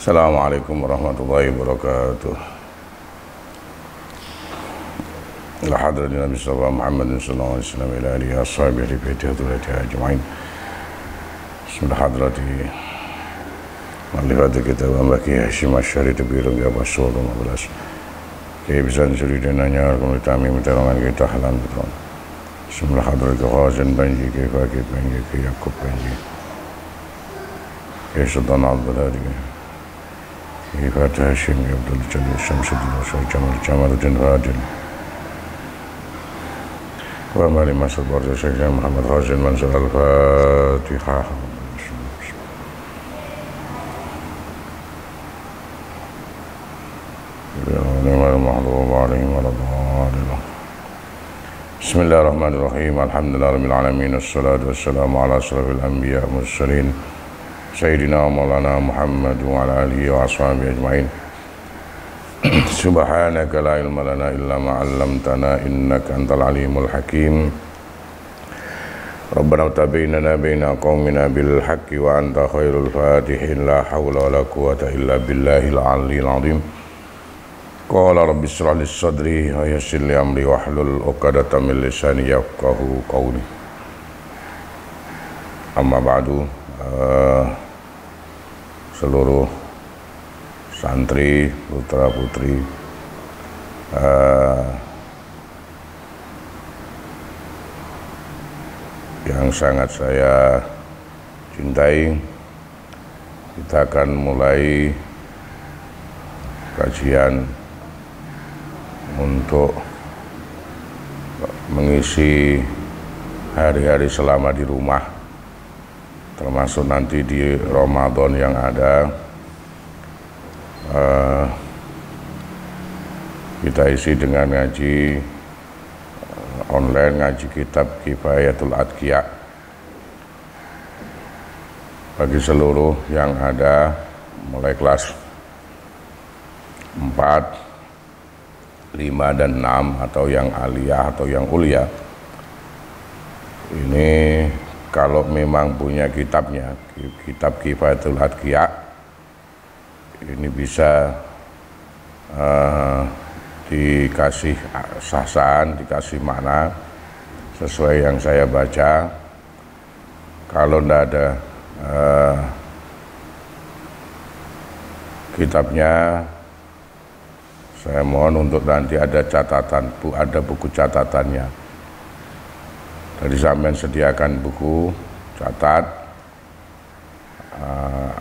Assalamualaikum warahmatullahi wabarakatuh. Ila hadratin Nabi sallallahu Muhammadin sallallahu alaihi wasallam ila alihi ashabihi li baiti hadrati ajma'in. Bismillah hadrati malifati kitab Mbaki Hashim Asyari Tebirung ya Basul 15. Kaya bisa disuri denanya Kumul Tami Menterongan kita halan betul. Bismillah hadrati Khazin Banji Kaya Fakir Banji Kaya Yakub Banji Kaya Sultan Al-Baladi Fatih Hashim ya Abdul Jalil Syamsuddin Rasul Jamaluddin Fadil wa mali Masud Barja Syekh Muhammad Khazin Mansur Al-Fatihah. Bismillahirrahmanirrahim. Alhamdulillahirabbil alamin wassalatu wassalamu ala asyrafil anbiya wal mursalin Sayyidina Maulana Muhammad wa ala alihi wa ashabihi ajma'in. Subhanaka la ilma lana illa ma 'allamtana innaka antal alimul hakim. Rabbana tabayyana baina qaumina bil haqqi wa anta khairul fatihin la hawla wa la quwwata illa billahil aliyyil azim. Qala rabbi shrah li sadri wa yassir li amri wahlul 'uqdatam min lisani yafqahu qawli. Amma ba'du. Seluruh santri, putra putri yang sangat saya cintai, kita akan mulai kajian untuk mengisi hari-hari selama di rumah, termasuk nanti di Ramadan yang ada. Kita isi dengan ngaji online, ngaji kitab Kifayatul Adqiya bagi seluruh yang ada mulai kelas 4, 5, dan 6 atau yang aliyah atau yang ulia. Ini kalau memang punya kitabnya, kitab Kifayatul Adqiya, ini bisa dikasih sah-sahan, dikasih makna sesuai yang saya baca. Kalau tidak ada kitabnya, saya mohon untuk nanti ada catatan, ada buku catatannya. Dari sampean sediakan buku catat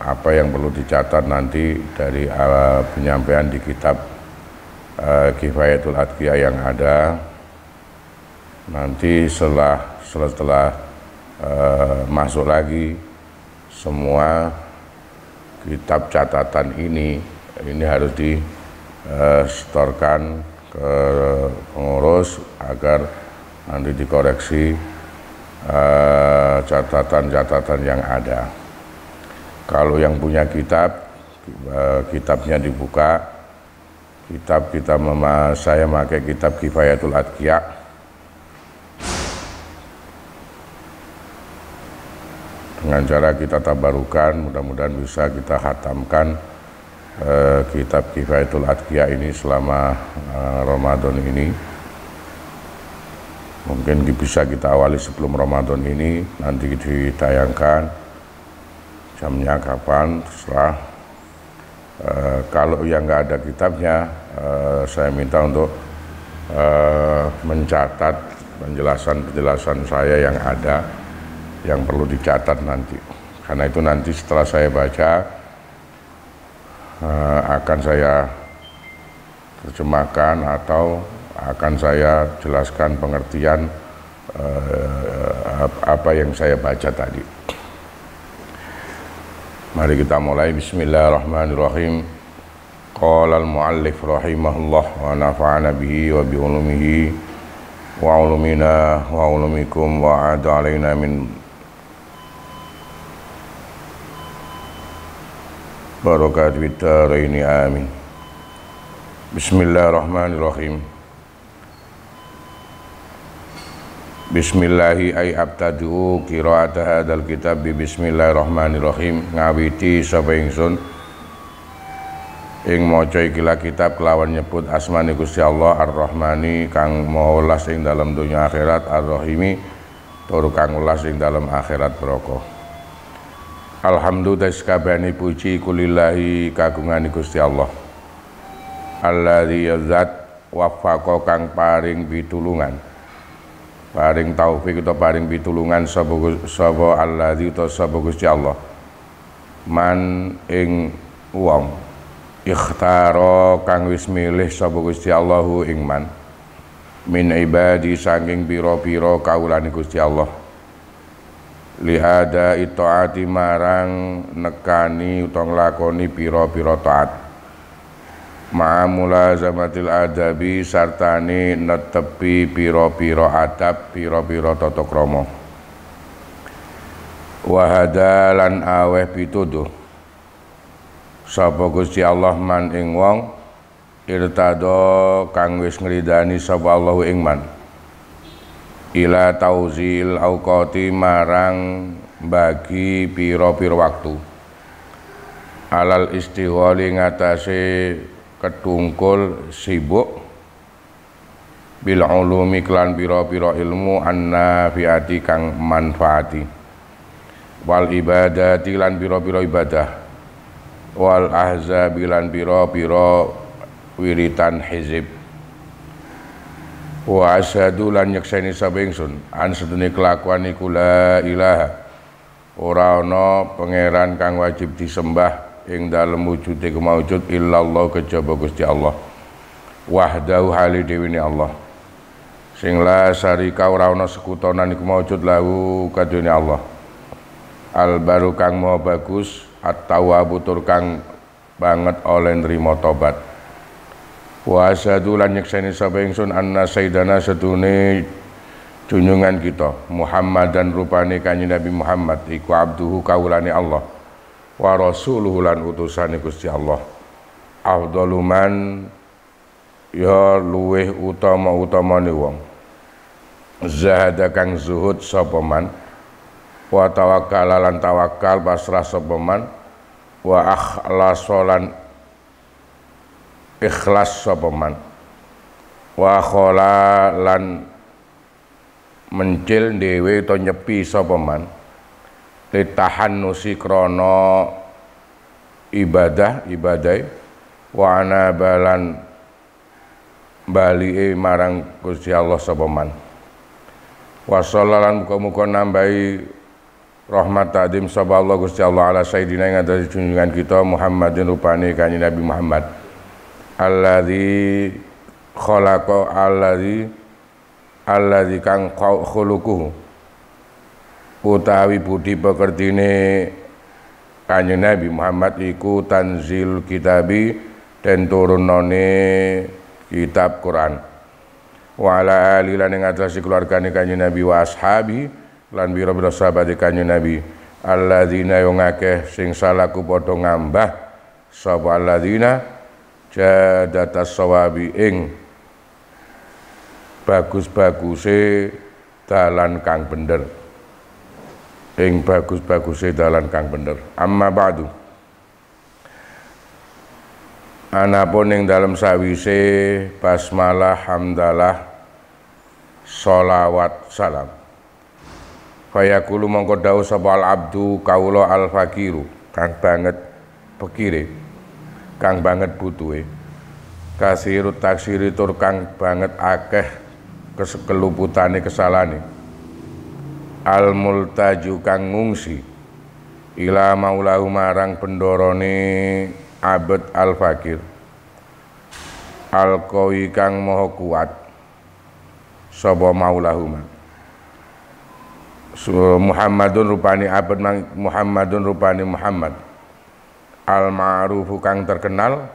apa yang perlu dicatat nanti dari penyampaian di kitab Kifayatul Adqiya yang ada. Nanti setelah masuk lagi semua kitab catatan ini harus disetorkan ke pengurus agar nanti dikoreksi catatan-catatan yang ada. Kalau yang punya kitab, kitabnya dibuka. Kitab saya pakai kitab Kifayatul Adqiya. Dengan cara kita tabarukan, mudah-mudahan bisa kita khatamkan kitab Kifayatul Adqiya ini selama Ramadan ini. Mungkin bisa kita awali sebelum Ramadan ini, nanti ditayangkan jamnya kapan, terserah. Kalau yang nggak ada kitabnya, saya minta untuk mencatat penjelasan saya yang ada, yang perlu dicatat nanti. Karena itu nanti setelah saya baca, akan saya terjemahkan atau akan saya jelaskan pengertian apa yang saya baca tadi. Mari kita mulai. Bismillahirrahmanirrahim. Qala al-muallif rahimahullah wa nafa'ana bihi wa bi ulumihi wa ulumina wa ulumikum wa a'ada alaina min barakati daraini amin. Bismillahirrahmanirrahim. Bismillahi ay abtadu qira'ata hadzal kitab bi bismillahirrahmanirrahim. Ngawiti sapa ingsun ing maca ikilah kitab kelawan nyebut asmane Gusti Allah Ar-Rahmani kang maha welas ing dalam dunya akhirat, Ar-Rahimi tur kang welas ing dalam akhirat baraka. Alhamdulillah sakabehane puji kulillahi kagungane Gusti Allah. Alladzi zat wafaqa kang paring pitulungan. Paring taufik utawa paring pitulungan sapa alladzi utawa sapa Gusti Allah. Man ing wong ikhtara kang wis milih sapa Gusti Allahu ing man min ibadi saking pira-pira kawulane Gusti Allah liada itaati marang nekani utawa nglakoni pira-pira taat ma'amulazamatil adabi sartane netepi pira-pira adab pira-pira tata krama wa hadalan aweh pituduh sapa Gusti Allah man ing wong irtado kang wis ngridani sapa Allah ing man ila tauzil auqati marang bagi pira-pira waktu alal istighali ngatasé ketungkul sibuk bil ulumi klan pira-pira ilmu annafiati kang manfaati wal ibadati lan pira-pira ibadah wal ahzabi lan pira-pira wiritan hizib wa asyhadu lan nyekseni sapa ingsun an sedene kelakuan iku la ilaha ora ana pangeran kang wajib disembah ing dalem wujude kemaujud illallah kejaba Gusti Allah wahdahu hali dewene Allah sing la sarika ora ana sekutonan iku maujud lahu kadune Allah al baru kang maha bagus at-tawwab tur kang banget oleh nrimo tobat wa asyhadu lan nyekseni sapa ingsun anna sayyidana sedune junjungan kita Muhammadan rupane kanjeng Nabi Muhammad iku abduhu kawulane Allah wa rasuluhu lan utusane Gusti Allah afdalu man ya luweh utama-utamane wong zahada kang zuhud sapa man wa tawakkal lan tawakal pasrah sapa man wa akhlasolan ikhlas sapa man wa khala lan mencil dhewe to nyepi sapa man litahannusi krana ibadah wa ana balan bali marang Gusti Allah sapa man wa sallallahu muga-muga nambahi rahmat takdim sapa Allah Gusti Allah ala sayidina ing atas junjungan kita Muhammadin rupane kanjeng Nabi Muhammad alladzi khalaqa alladzi kang khuluquhu utawi budi pekertine kanjeng Nabi Muhammad iku tanzil kitabi den turunane kitab Quran wa ala alihi lan ing atas keluargane kanjeng Nabi wa ashabi lan biro-biro sahabat kanjeng Nabi alladzina yung akeh sing salaku padha ngambah sapa alladzina jadatas sawabi ing bagus-baguse dalan kang bener ing bagus-baguse dalan kang bener amma ba'du anapun ing dalem sawise basmalah hamdalah sholawat salam fayaqulu mongko dawuh sapa al abdu kawula al fakiru kang banget pikire kang banget butuhe kasirut taksiri tur kang banget akeh keluputane kesalane al multaju kang ngungsi ila maulahu marang bendorone abet al fakir al qawi kang maha kuat sapa maulahu Muhammadun rupani abad Muhammadun rupani Muhammad al ma'rufu kang terkenal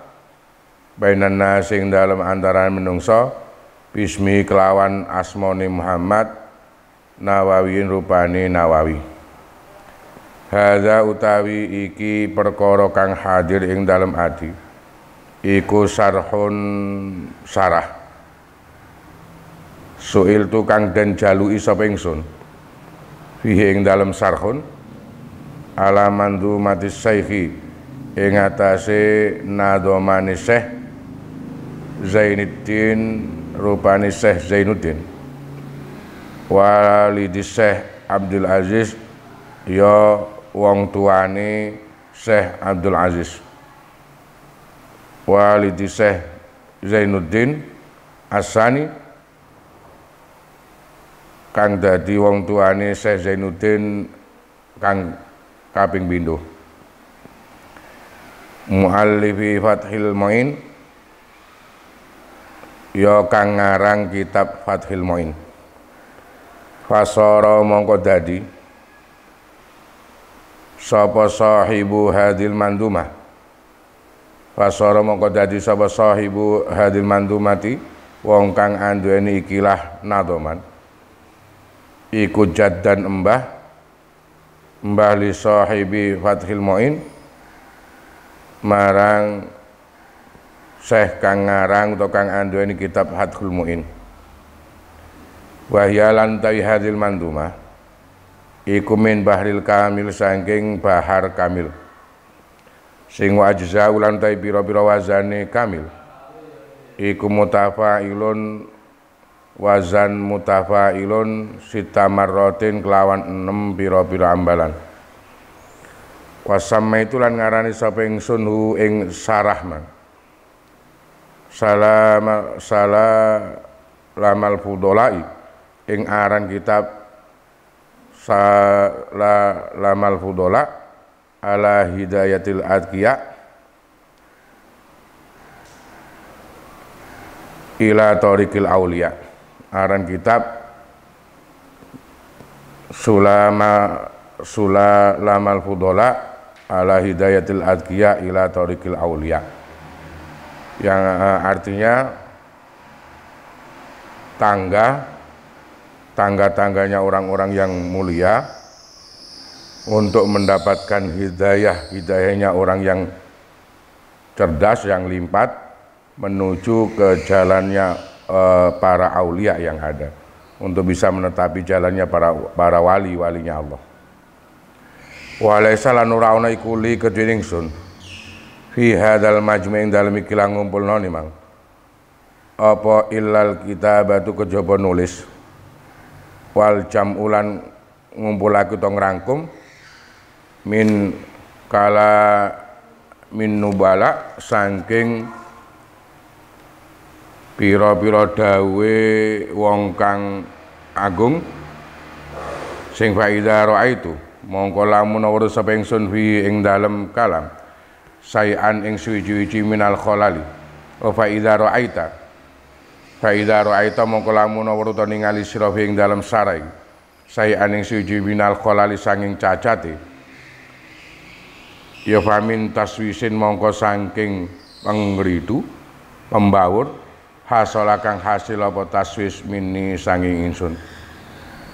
bainan nasing dalam antarané menungso bismi kelawan asmane Muhammad Nawawiin rupani Nawawi hadza utawi iki perkara kang hadir ing dalam ati iku sarhun sarah suil tu kang den jalui sapa ingsun fihi ing dalam sarhun ala mandumatis saikhi ing atase nadhamane Syekh Zainuddin rupane Syekh Zainuddin walidi Syekh Abdul Aziz ya wong tuane Syekh Abdul Aziz walidi Syekh Zainuddin Asani kang dadi wong tuane Syekh Zainuddin kang kaping pindho muallifi Fathil Muin ya kang ngarang kitab Fathil Muin fasara mongko dadi sapa sahibu hadil mandumah fasara mongko dadi sapa sahibu hadil mandumati wong kang anduweni ikilah nadhaman iku jaddan mbah li sahibi Fathil Muin marang Syekh kang ngarang utawa kang anduweni kitab Fathul Muin wahya lantai hadil mandumah iku min bahril kamil saking bahar kamil sing wajza lantai pira-pira wazane kamil iku mutafailun wazan mutafailun sitamarrotin kelawan 6 pira-pira ambalan wasamma itu lan ngarani sapa ingsun hu ing sarahman salamal fudolai ing aran kitab salamal fudola ala hidayatil adqiya ila tariqil auliya aran kitab Sulalamal fudola ala hidayatil adqiya ila tariqil auliya yang artinya tangga-tangganya orang-orang yang mulia untuk mendapatkan hidayahnya orang yang cerdas yang limpat menuju ke jalannya para aulia yang ada untuk bisa menetapi jalannya para wali-walinya Allah. Walaysa lan ora ana iku li kedhe ingsun fi hadzal majmu' dalem iki lang ngumpulno nimang apa illal kitabatu kejaba nulis wal jam'ulan ngumpulake utawa ngrangkum min nubala saking pira-pira dawe wong kang agung sing faida raaitu mongko lamun weruh sapa ingsun fi ing dalem kalam sayan ing suwi-wiji minal kholali wa faida ra'aita mongko lamun weruh to ningali sira ing dalem sarai sayan ing suwi minal kholali sanging cacate ya famin taswisin mongko saking pengridu pembawur hasala kang hasil apa taswis mini sanging ingsun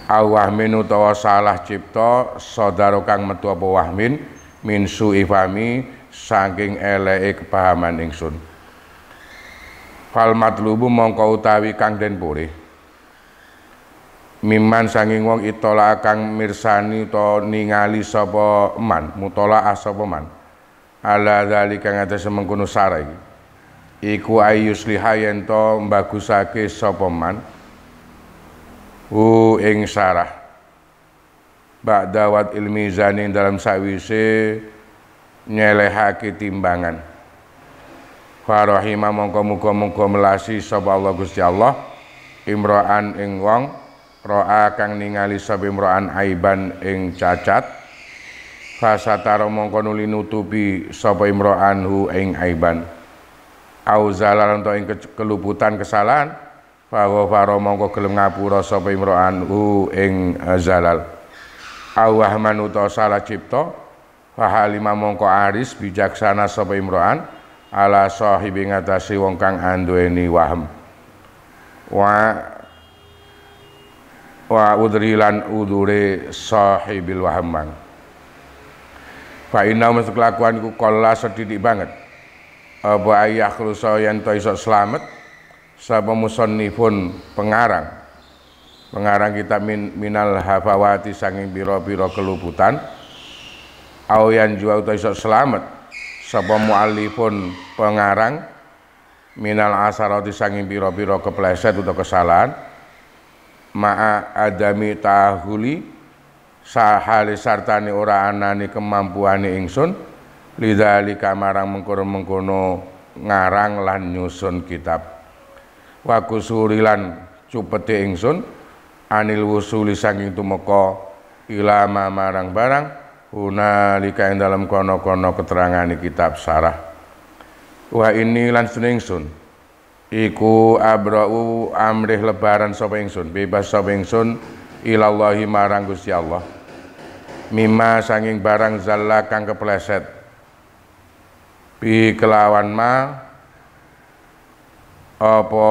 awahmin utawa salah cipta saudara kang metu apa wahmin min suifami saking eleke kepahaman ingsun fal matlubu mongko utawi kang den purih miman sanging wong itola kang mirsani utawa ningali sapa man mutolaah sapa man ala zalika ngatese mengkono sarai iku ayusliha yen to mbagusake sapa man ing sarah ba'dawat ilmi zanin dalam sawise nyelehake timbangan farahima mongko muga-muga melasi sapa Allah Gusti Allah imra'an ing wong ro'a kang ningali sapa imra'an aiban ing cacat fasatara mongko nuli nutupi sapa imra'an hu ing aiban au zalalan to ing keluputan kesalahan faghfara mongko gelem ngapura sapa imra'an hu ing zalal awahman utawa salah cipta fahalima mongko aris bijaksana sapa imra'an ala sahibi ngatasi wong kang anduweni waham wa udrilan udure sahibil wahamang fa inna mesti kelakuan iku kala sedidik banget apa ayah khlusa yen to iso slamet sapa musannifun pengarang kitab minal hafawati sanging pira-pira keluputan aw yan jua uta iso slamet sapa muallifun pengarang minal asarati sanging pira-pira kepleset utawa kesalahan ma'a adami tahuli sahale sartane ora anane kemampuane ingsun lidzalika marang mengkono ngarang lan nyusun kitab wa kusurilan cupete ingsun anil wusuli saking tumeka ilama marang barang hunalika ing dalam kono-kono keterangane kitab sarah wa ini lan ingsun iku abra'u amrih lebaran sapa ingsun bebas sapa ingsun ilallahi marang Gusti Allah mimma sanging barang zalla kang kepleset bi kelawan ma apa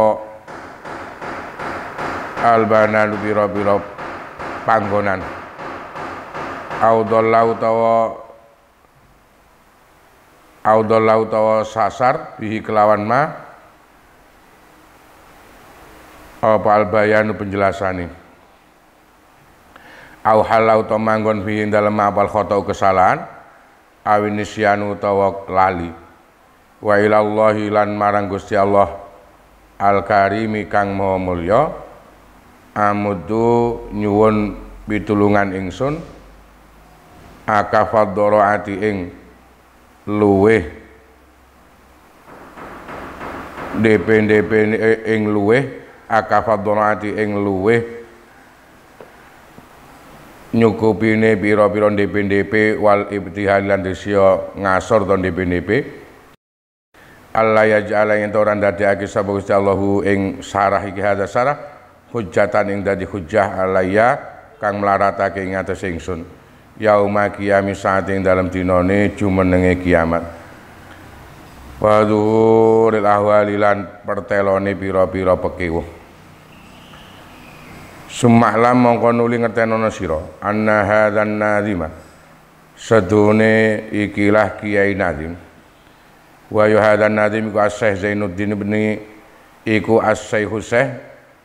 albana biro-biro panggonan audallahu tawa sasar bihi kelawan ma apa albayanu penjelasane au halau ta manggon bihi dalem apal khotau kesalahan awinisyanu utawa lali wa ilallahi lan marang Gusti Allah al karimi kang maha mulya amudu nyuwun pitulungan ingsun akafadharaati ing luweh DP ing luweh akafadharaati ing luweh nyukupine pira-pira DP wal ibtihal lan desya ngasor ton DP Allah yaj'ala yen ora ndadekake sapa Gusti Allahu ing sarah iki hadza sarah hujjatan ing dadi hujjah alayya kang mlaratake ing atas ingsun yauma qiyami saat ing dalem dinane jumenenge kiamat wa dhuhuril ahwali lan pertelone pira-pira pekiwuh Sumahlam mongko nuli ngertenono sira anna hadzan nazima sedune ikilah Kiai Nazim wa hadzan nazim iku Asy-Syaikh Zainuddin ibni iku Asy-Syaikh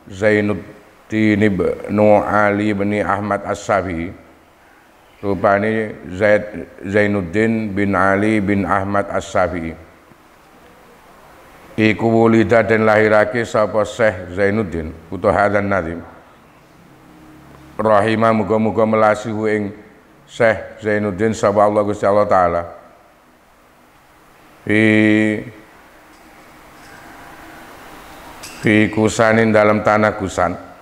Zainuddin ibnu Ali ibni Ahmad As-Safi rupane Zainuddin bin Ali bin Ahmad As-Safi iku wulida dan lahirake sapa Syekh Zainuddin utawa hadzan nazim rahimah muga-muga melasihu ing Syekh Zainuddin sapa Allah Gusti Allah taala fi kusanin dalam tanah Kusan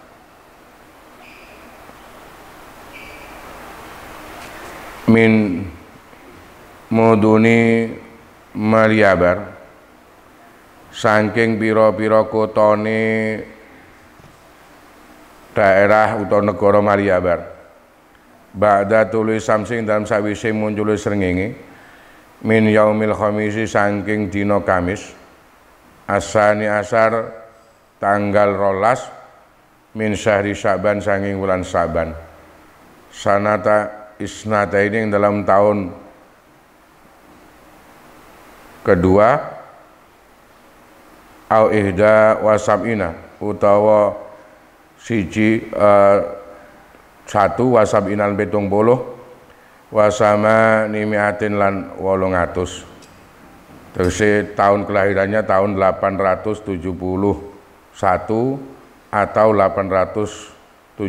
min muduni Malyabar saking pira-pira kotane daerah utawa negara Malyabar ba'da tuluy samsing dalam sawise muncul srengenge min yaumil khamisi saking dina Kamis asani asar tanggal 12 min syahri Sa'ban saking wulan Sa'ban sanata isnata ini dalam tahun kedua au ihda wasabina utawa siji satu wasabinal 70 wasama nimiatin lan 800 terus tahun kelahirannya tahun 871 atau 872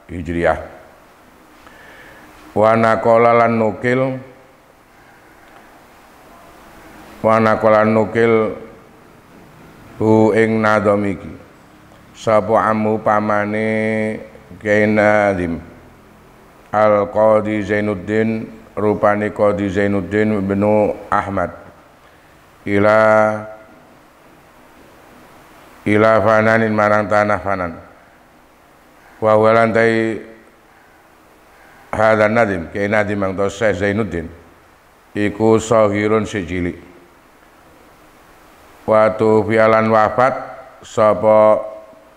Hijriah wa naqala lan nukil hu ing nadham iki sapa amu pamane Kiai Nazim Al Qadi Zainuddin rupane Qadi Zainuddin bin Ahmad ila fananin marang tanah fanan wa walantai hadzal Nazim Kiai Nazim ang to Syekh Zainuddin iku sahirun sejili watu fialan wafat sapa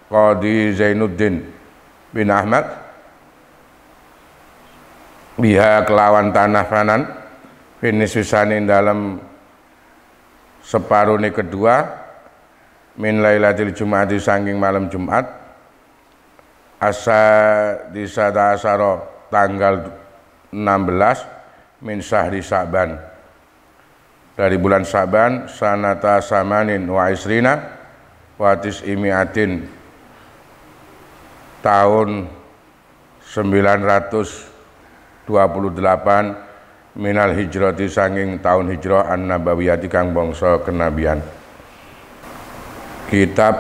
Qadi Zainuddin bin Ahmad biha kelawan tanah fanan finis wisanin dalam separuhnya kedua min lailatul Jumat saking malam Jumat asa di sada asaro tanggal 16 min syahri Sa'ban, dari bulan Sa'ban, sanata samanin wa isrina wa tis'imiatin, tahun 928 minal hijrati, sanging tahun hijrah an-nabawiyati kang bangsa kenabian. Kitab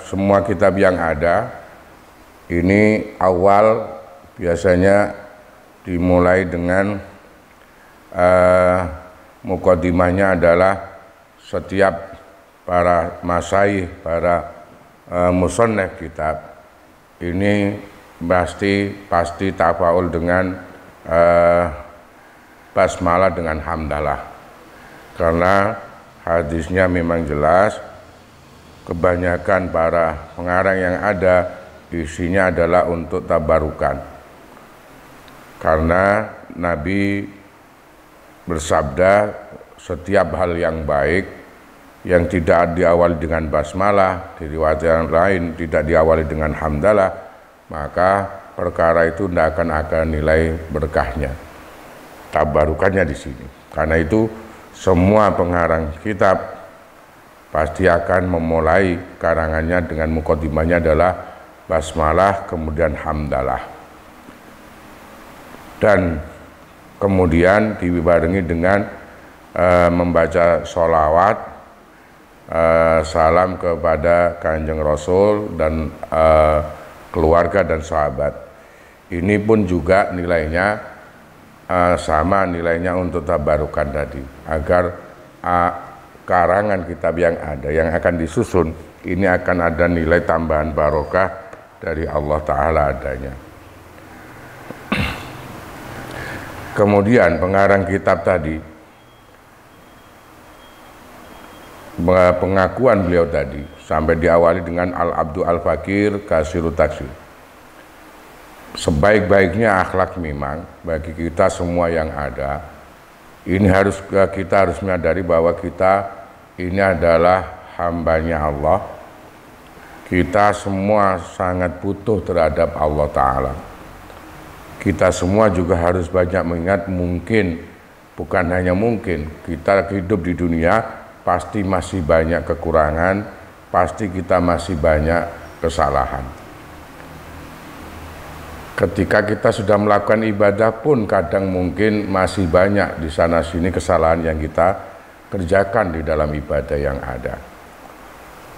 semua kitab yang ada ini awal biasanya dimulai dengan mukadimahnya adalah setiap para masyayikh, para musannaf kitab ini pasti tafaul dengan basmalah dengan hamdalah, karena hadisnya memang jelas kebanyakan para pengarang yang ada isinya adalah untuk tabarukan, karena Nabi bersabda setiap hal yang baik yang tidak diawali dengan basmalah, di riwayat yang lain tidak diawali dengan hamdalah, maka perkara itu tidak akan ada nilai berkahnya, tabarukannya di sini. Karena itu semua pengarang kitab pasti akan memulai karangannya dengan mukadimahnya adalah basmalah, kemudian hamdalah, dan kemudian dibarengi dengan membaca sholawat, salam kepada Kanjeng Rasul dan keluarga dan sahabat. Ini pun juga nilainya sama nilainya untuk tabarukan tadi, agar karangan kitab yang ada yang akan disusun ini akan ada nilai tambahan barokah dari Allah Ta'ala adanya. Kemudian pengarang kitab tadi, pengakuan beliau tadi sampai diawali dengan Al-Abdu Al-Fakir Kasirut Taksir. Sebaik-baiknya akhlak memang bagi kita semua yang ada, ini kita harus menyadari bahwa kita ini adalah hambanya Allah. Kita semua sangat butuh terhadap Allah Ta'ala. Kita semua juga harus banyak mengingat, mungkin, bukan hanya mungkin, kita hidup di dunia pasti masih banyak kekurangan, pasti kita masih banyak kesalahan. Ketika kita sudah melakukan ibadah pun kadang mungkin masih banyak di sana sini kesalahan yang kita kerjakan di dalam ibadah yang ada,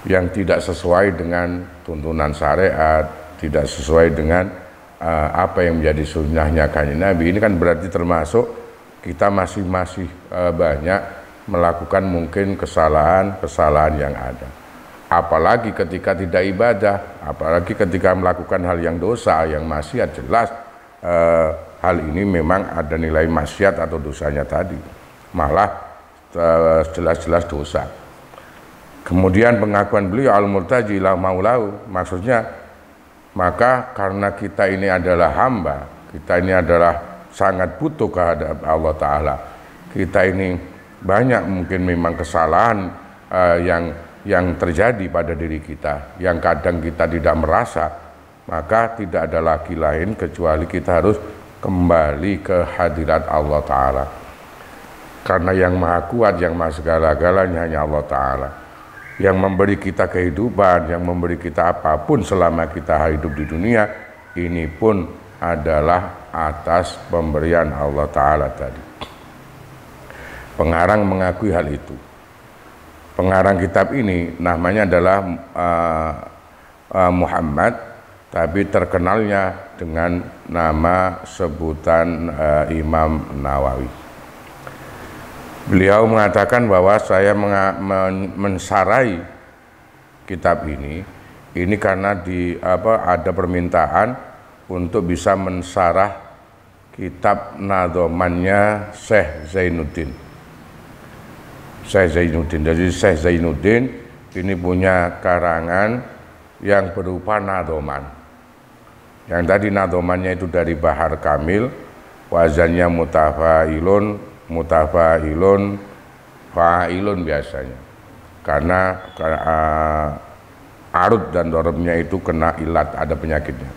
yang tidak sesuai dengan tuntunan syariat, tidak sesuai dengan apa yang menjadi sunnahnya Kanjeng Nabi. Ini kan berarti termasuk kita masih banyak melakukan mungkin kesalahan yang ada. Apalagi ketika tidak ibadah, apalagi ketika melakukan hal yang dosa, yang maksiat, jelas hal ini memang ada nilai maksiat atau dosanya tadi, malah jelas-jelas dosa. Kemudian pengakuan beliau al-murtaji la maulahu, maksudnya maka karena kita ini adalah hamba, kita ini adalah sangat butuh kehadirat Allah Ta'ala, kita ini banyak mungkin memang kesalahan yang terjadi pada diri kita, yang kadang kita tidak merasa, maka tidak ada lagi lain kecuali kita harus kembali ke hadirat Allah Ta'ala, karena yang maha kuat, yang maha segala-galanya hanya Allah Ta'ala, yang memberi kita kehidupan, yang memberi kita apapun selama kita hidup di dunia ini pun adalah atas pemberian Allah Ta'ala tadi. Pengarang mengakui hal itu. Pengarang kitab ini namanya adalah Muhammad, tapi terkenalnya dengan nama sebutan Imam Nawawi. Beliau mengatakan bahwa saya mensarai kitab ini karena ada permintaan untuk bisa mensarah kitab nadhomannya Syekh Zainuddin. Jadi Syekh Zainuddin ini punya karangan yang berupa nadhoman. Yang tadi nadhomannya itu dari Bahar Kamil, wazannya mutafailun, fa'ilun biasanya. Karena arud dan dorobnya itu kena ilat, ada penyakitnya.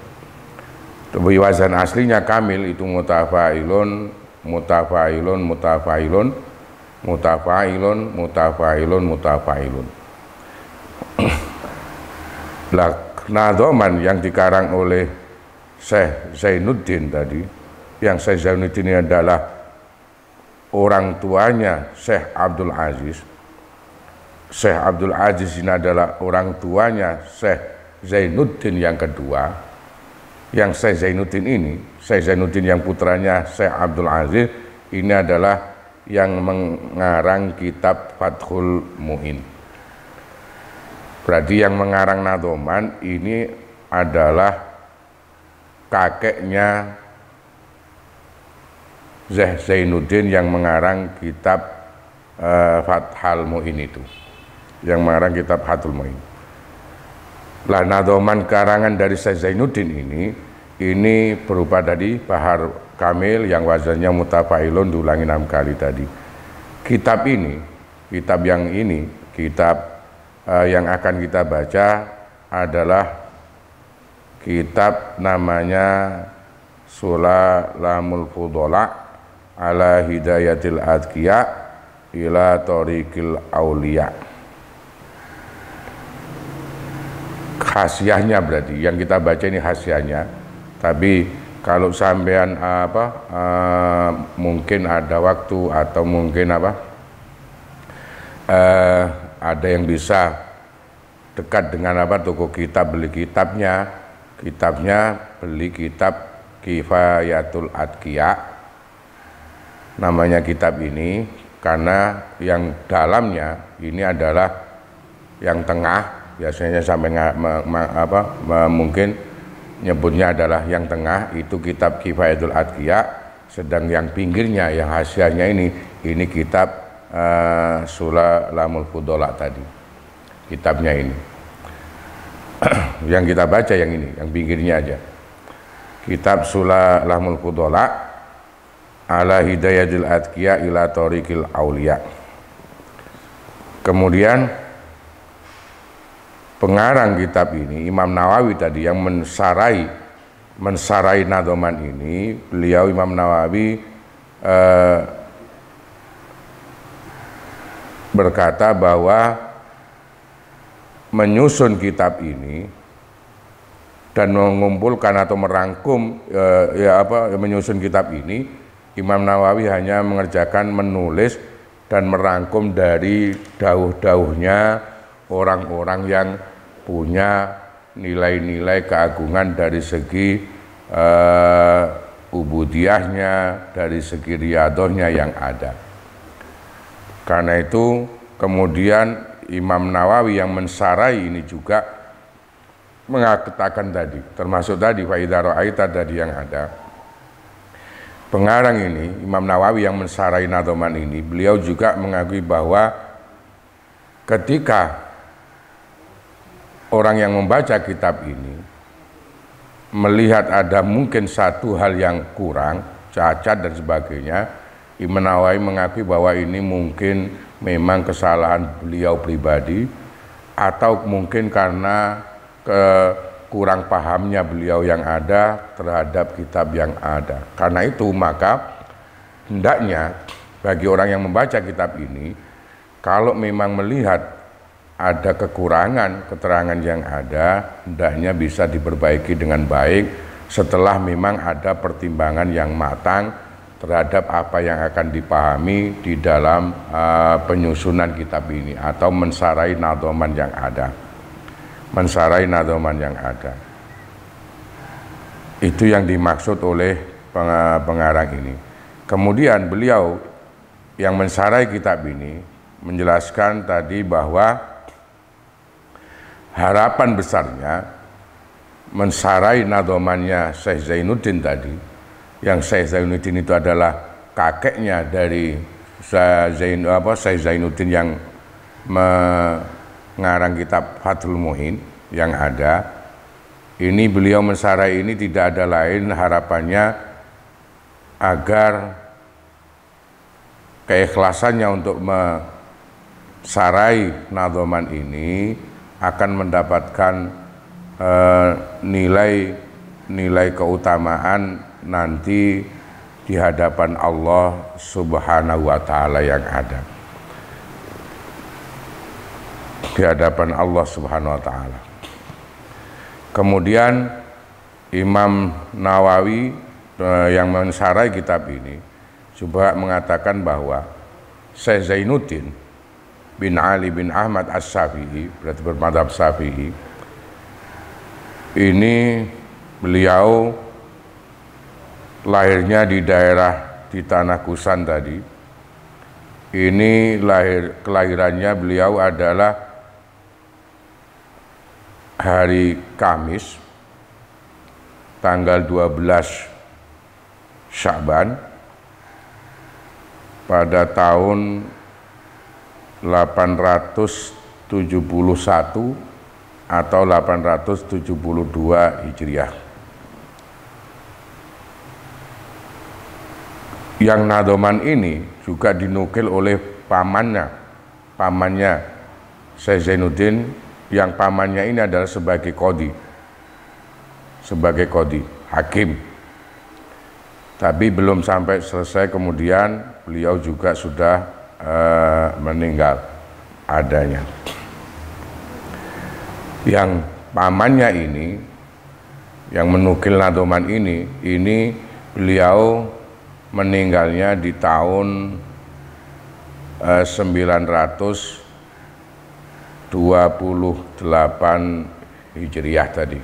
Tapi wazan aslinya kamil itu mutafailun, mutafailun, mutafailun, mutafailun, mutafailun, mutafailun. Lah nadhoman yang dikarang oleh Syekh Zainuddin tadi, yang Syekh Zainuddin ini adalah orang tuanya Syekh Abdul Aziz. Syekh Abdul Aziz ini adalah orang tuanya Syekh Zainuddin yang kedua. Yang Syekh Zainuddin ini, Syekh Zainuddin yang putranya Syekh Abdul Aziz ini adalah yang mengarang kitab Fathul Mu'in. Berarti yang mengarang nadhoman ini adalah kakeknya Syekh Zainuddin yang mengarang kitab Fathul Mu'in itu, yang mengarang kitab Fathul Mu'in. Lah nadhoman karangan dari Syekh Zainuddin ini berupa tadi Bahar Kamil yang wazannya mutafailun diulangi 6 kali tadi. Kitab ini, kitab yang ini, kitab yang akan kita baca adalah kitab namanya Sulalamul Fudhala ala Hidayatil Adqiya ila Thoriqil Auliya. Khasiahnya berarti yang kita baca ini khasiahnya, tapi kalau sampean mungkin ada waktu atau mungkin ada yang bisa dekat dengan toko kitab, beli kitabnya beli kitab Kifayatul Adqiya namanya kitab ini, karena yang dalamnya ini adalah yang tengah. Biasanya sampai mungkin nyebutnya adalah yang tengah itu kitab Kifayatul Adqiya, sedang yang pinggirnya yang hasiahnya ini kitab Sulalamul Fudhala tadi, kitabnya ini. Yang kita baca yang ini, yang pinggirnya aja, kitab Sulalamul Fudhala ala Hidayatil Adqiya ila Thoriqil Auliya. Kemudian pengarang kitab ini Imam Nawawi tadi yang mensarai nadhoman ini, beliau Imam Nawawi berkata bahwa menyusun kitab ini dan mengumpulkan atau merangkum menyusun kitab ini, Imam Nawawi hanya mengerjakan menulis dan merangkum dari dauh-dauhnya orang-orang yang punya nilai-nilai keagungan dari segi ubudiyahnya, dari segi riyadhahnya yang ada. Karena itu kemudian Imam Nawawi yang mensarai ini juga mengatakan tadi, termasuk tadi fa idza ra'aita tadi yang ada. Pengarang ini Imam Nawawi yang mensarai nadhoman ini, beliau juga mengakui bahwa ketika orang yang membaca kitab ini melihat ada mungkin satu hal yang kurang, cacat dan sebagainya, Imam Nawawi mengakui bahwa ini mungkin memang kesalahan beliau pribadi atau mungkin karena kurang pahamnya beliau yang ada terhadap kitab yang ada. Karena itu maka hendaknya bagi orang yang membaca kitab ini, kalau memang melihat ada kekurangan keterangan yang ada, hendaknya bisa diperbaiki dengan baik setelah memang ada pertimbangan yang matang terhadap apa yang akan dipahami di dalam penyusunan kitab ini atau mensarai nadhoman yang ada. Mensarai nadhoman yang ada. Itu yang dimaksud oleh pengarang ini. Kemudian beliau yang mensarai kitab ini menjelaskan tadi bahwa harapan besarnya mensarai nadhomannya Syekh Zainuddin tadi, yang Syekh Zainuddin itu adalah kakeknya dari Syekh Zainuddin yang mengarang kitab Fathul Mu'in yang ada. Ini beliau mensarai ini tidak ada lain harapannya agar keikhlasannya untuk mensarai nadhoman ini akan mendapatkan nilai keutamaan nanti di hadapan Allah Subhanahu wa Ta'ala yang ada. Di hadapan Allah Subhanahu wa Ta'ala. Kemudian Imam Nawawi yang mensarai kitab ini juga mengatakan bahwa Syekh Zainuddin bin Ali bin Ahmad As-Syafi'i, berarti bermadzhab Syafi'i, ini beliau lahirnya di daerah di Tanah Kusan tadi. Ini kelahirannya beliau adalah hari Kamis tanggal 12 Sya'ban pada tahun 871 atau 872 Hijriah. Yang nadoman ini juga dinukil oleh pamannya Syekh Zainuddin, yang pamannya ini adalah sebagai qadhi, hakim. Tapi belum sampai selesai, kemudian beliau juga sudah meninggal adanya. Yang pamannya ini, yang menukil nadoman ini beliau meninggalnya di tahun 928 Hijriah tadi.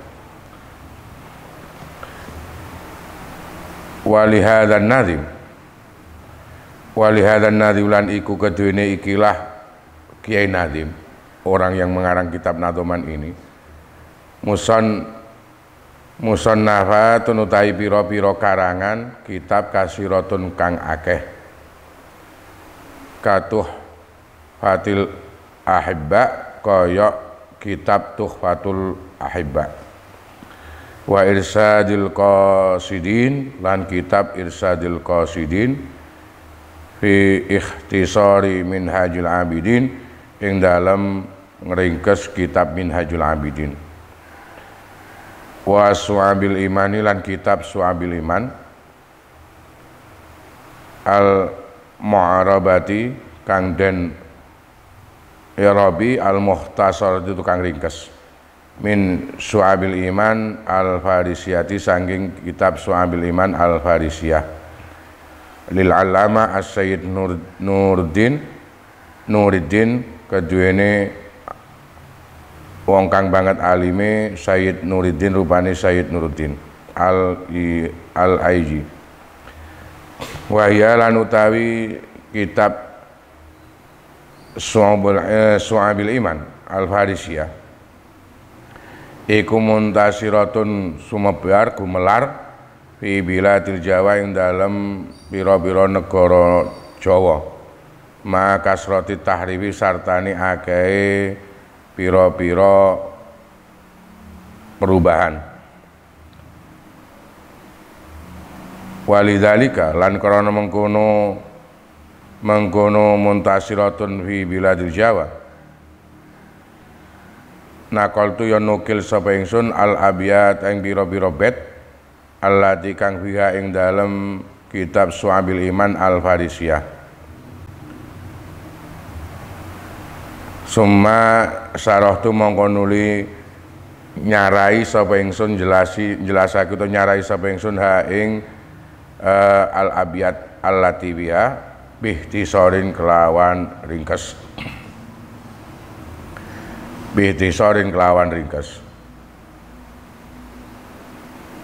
Walihadzan nadhim lan iku keduene ikilah Kiai Nazim, orang yang mengarang kitab nadoman ini, musannafatun utawi pira-pira karangan kitab kasiratun kang akeh, katuh fatil ahibba kaya kitab Tuhfatul Ahibba, wa irsadil qasidin lan kitab irsadil qasidin fi ikhtisari minhajul abidin, ing dalam ngringkes kitab minhajul abidin, wa su'abil imani lan kitab su'abil iman, al mu'arabati kang den irabi, al mukhtasar itu kang ringkes, min su'abil iman al farisiyati sangking kitab su'abil iman al farisiyah, lil alama as-sayyid Nuruddin keduene wong kang banget alime Sayyid Nuruddin, rupane Sayyid Nuruddin al-Aiji. Wahya lan utawi kitab Su'abil Iman al-Farisiyah iku muntasiratun sumebar gumelar fi biladil Jawa ing dalem pira-pira negara Jawa, ma kasrati tahriwi sartani akehe pira-pira perubahan. Walidzalika lan karana mengkono muntasiratun fi biladil Jawa, nakaltu ya nukil sapa ingsun al abiyat ing pira-pira bait allati kang fiha ing dalem kitab Su'abil Iman al Farisiyah. Summa sarahtu mongko nuli nyarai sapa ingsun jelasake utawa nyarai sapa ingsun ha ing al abiyat allati biha bihtisarin kelawan ringkes.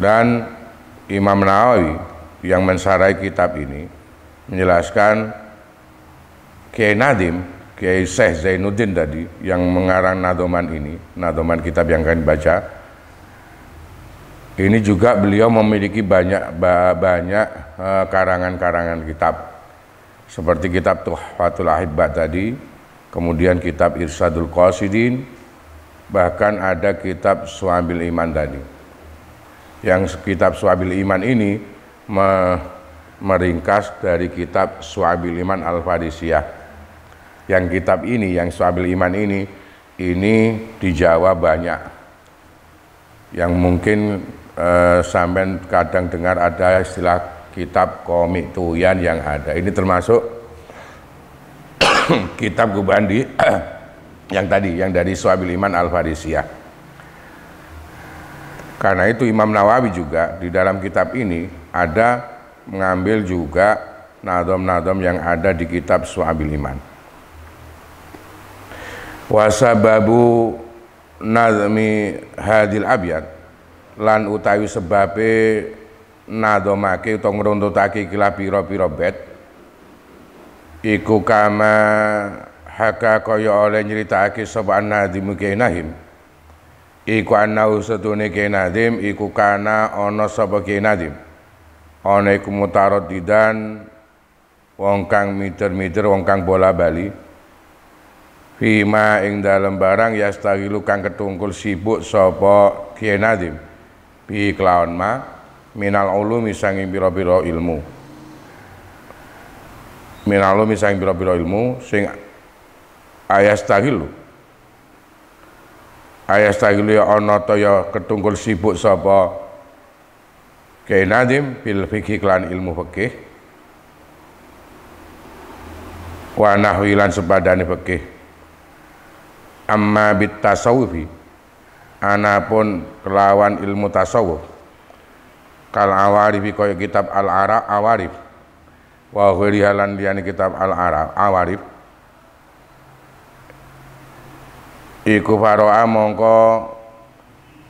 Dan Imam Nawawi yang mensarai kitab ini menjelaskan Kiai Nazim, Kiai Syekh Zainuddin tadi yang mengarang nadoman ini, nadoman kitab yang kalian baca ini, juga beliau memiliki banyak karangan-karangan kitab seperti kitab Tuhfatul Ahibba tadi, kemudian kitab Irsadul Qasidin, bahkan ada kitab Su'abil Iman tadi. Yang kitab Su'abil Iman ini meringkas dari kitab Su'abil Iman Al-Farisiyah. Yang kitab ini, yang Su'abil Iman ini di Jawa banyak, yang mungkin sampean kadang dengar ada istilah kitab komik tuyan yang ada. Ini termasuk kitab Gubandi yang tadi, yang dari Syu'abil Iman Al-Farisiyah. Karena itu Imam Nawawi juga di dalam kitab ini ada mengambil juga nadom-nadom yang ada di kitab Syu'abil Iman. Wasababu nazmi hadil abyad, lan utawi sebabe nadomake utawa ngruntutake ikilah pira-pira bait iku kama haka kaya oleh nyritakake sapa Nadim Kainahim iku ana usatune Kainadim iku kana ana sapa Kainadim ana iku mutaradidan wong kang miter-miter wong kang bola-bali fima ing dalem barang yastagilu kang ketungkul sibuk sapa Kiai Nadim bi kelawan ma minal ulumi sanging pira-pira ilmu minal ulumi sanging pira-pira ilmu sing ayastagilu ya ana ta ya ketungkul sibuk sapa Kiai Nadim bil fikih kelan ilmu fikih wa nahwi lan sepadane fikih. Amma bit tasawufi anapun kelawan ilmu tasawuf kal awarif kaya kitab al-araf awarif wa ghairi halan liyane kitab al-araf awarif iku faro'a mongko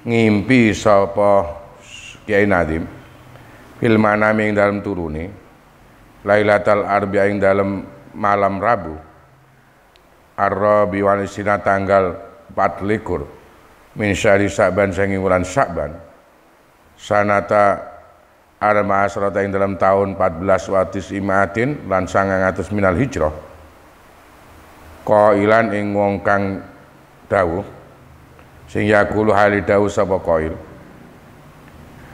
ngimpi sapa Kiai Nadim fil manami ing dalem turune Lailatul Arbi'a ing dalem malam Rabu Ar-Rabi wal Isina tanggal 24 min syahri Sa'ban sangi wulan Sa'ban sanata arma asrata ing dalam tahun 14 watis imatin lan 900 minal hijrah qailan ing wong kang dawuh sing yaqulu hali dawuh sapa qail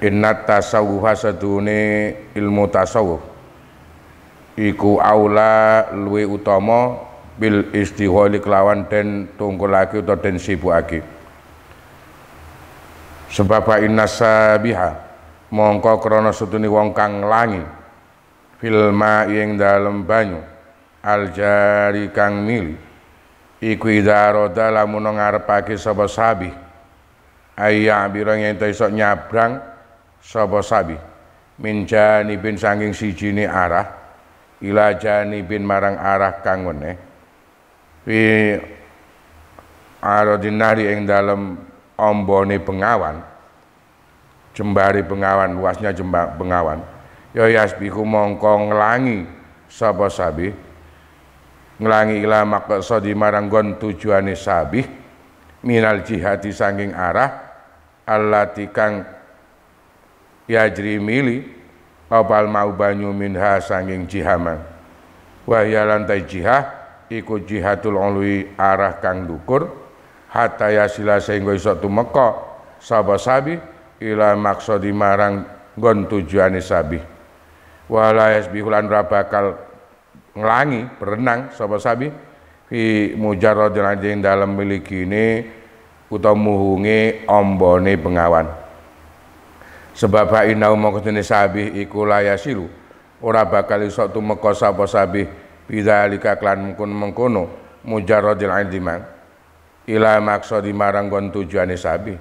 innat tasawwufa sadune ilmu tasawuf iku aula luwe utama bil istigholi kelawan den tungkulake utawa den sibukake sebab innas sabiha mongko krana setune wong kang nglangi fil ma'i ing dalem banyu al jari kang mili iku idaroda lamun ngarepake sapa sabi ayya birang yen iso nyabrang sapa sabi min janibin saking sijine arah ila janibin marang arah kang weneh fi aradinari ing dalem ombone bengawan jembari bengawan luasnya bengawan ya yasbihu mongko nglangi sapa sabih nglangi ila maqsadi marang gon tujuane sabih minal jihati saking arah allati kang yajri mili opal mau banyu minha saking jihaman wa ya lantai jihah iku jihatul ulwi arah kang dukur hatta yasila sehingga iso tumeka sapa sabi ila maksudi marang nggon tujuane sabi wala yasbihu lan ra bakal nglangi berenang sapa sabi fi mujarradil anjing dalam milikine utawa muhunge ombone bengawan sebab inau mongko dene sabi iku layasilu ora bakal iso tumeka sapa sabi bidzalika klan mengkono mujarradil ilmi ila maksudi marang gon tujuane sabi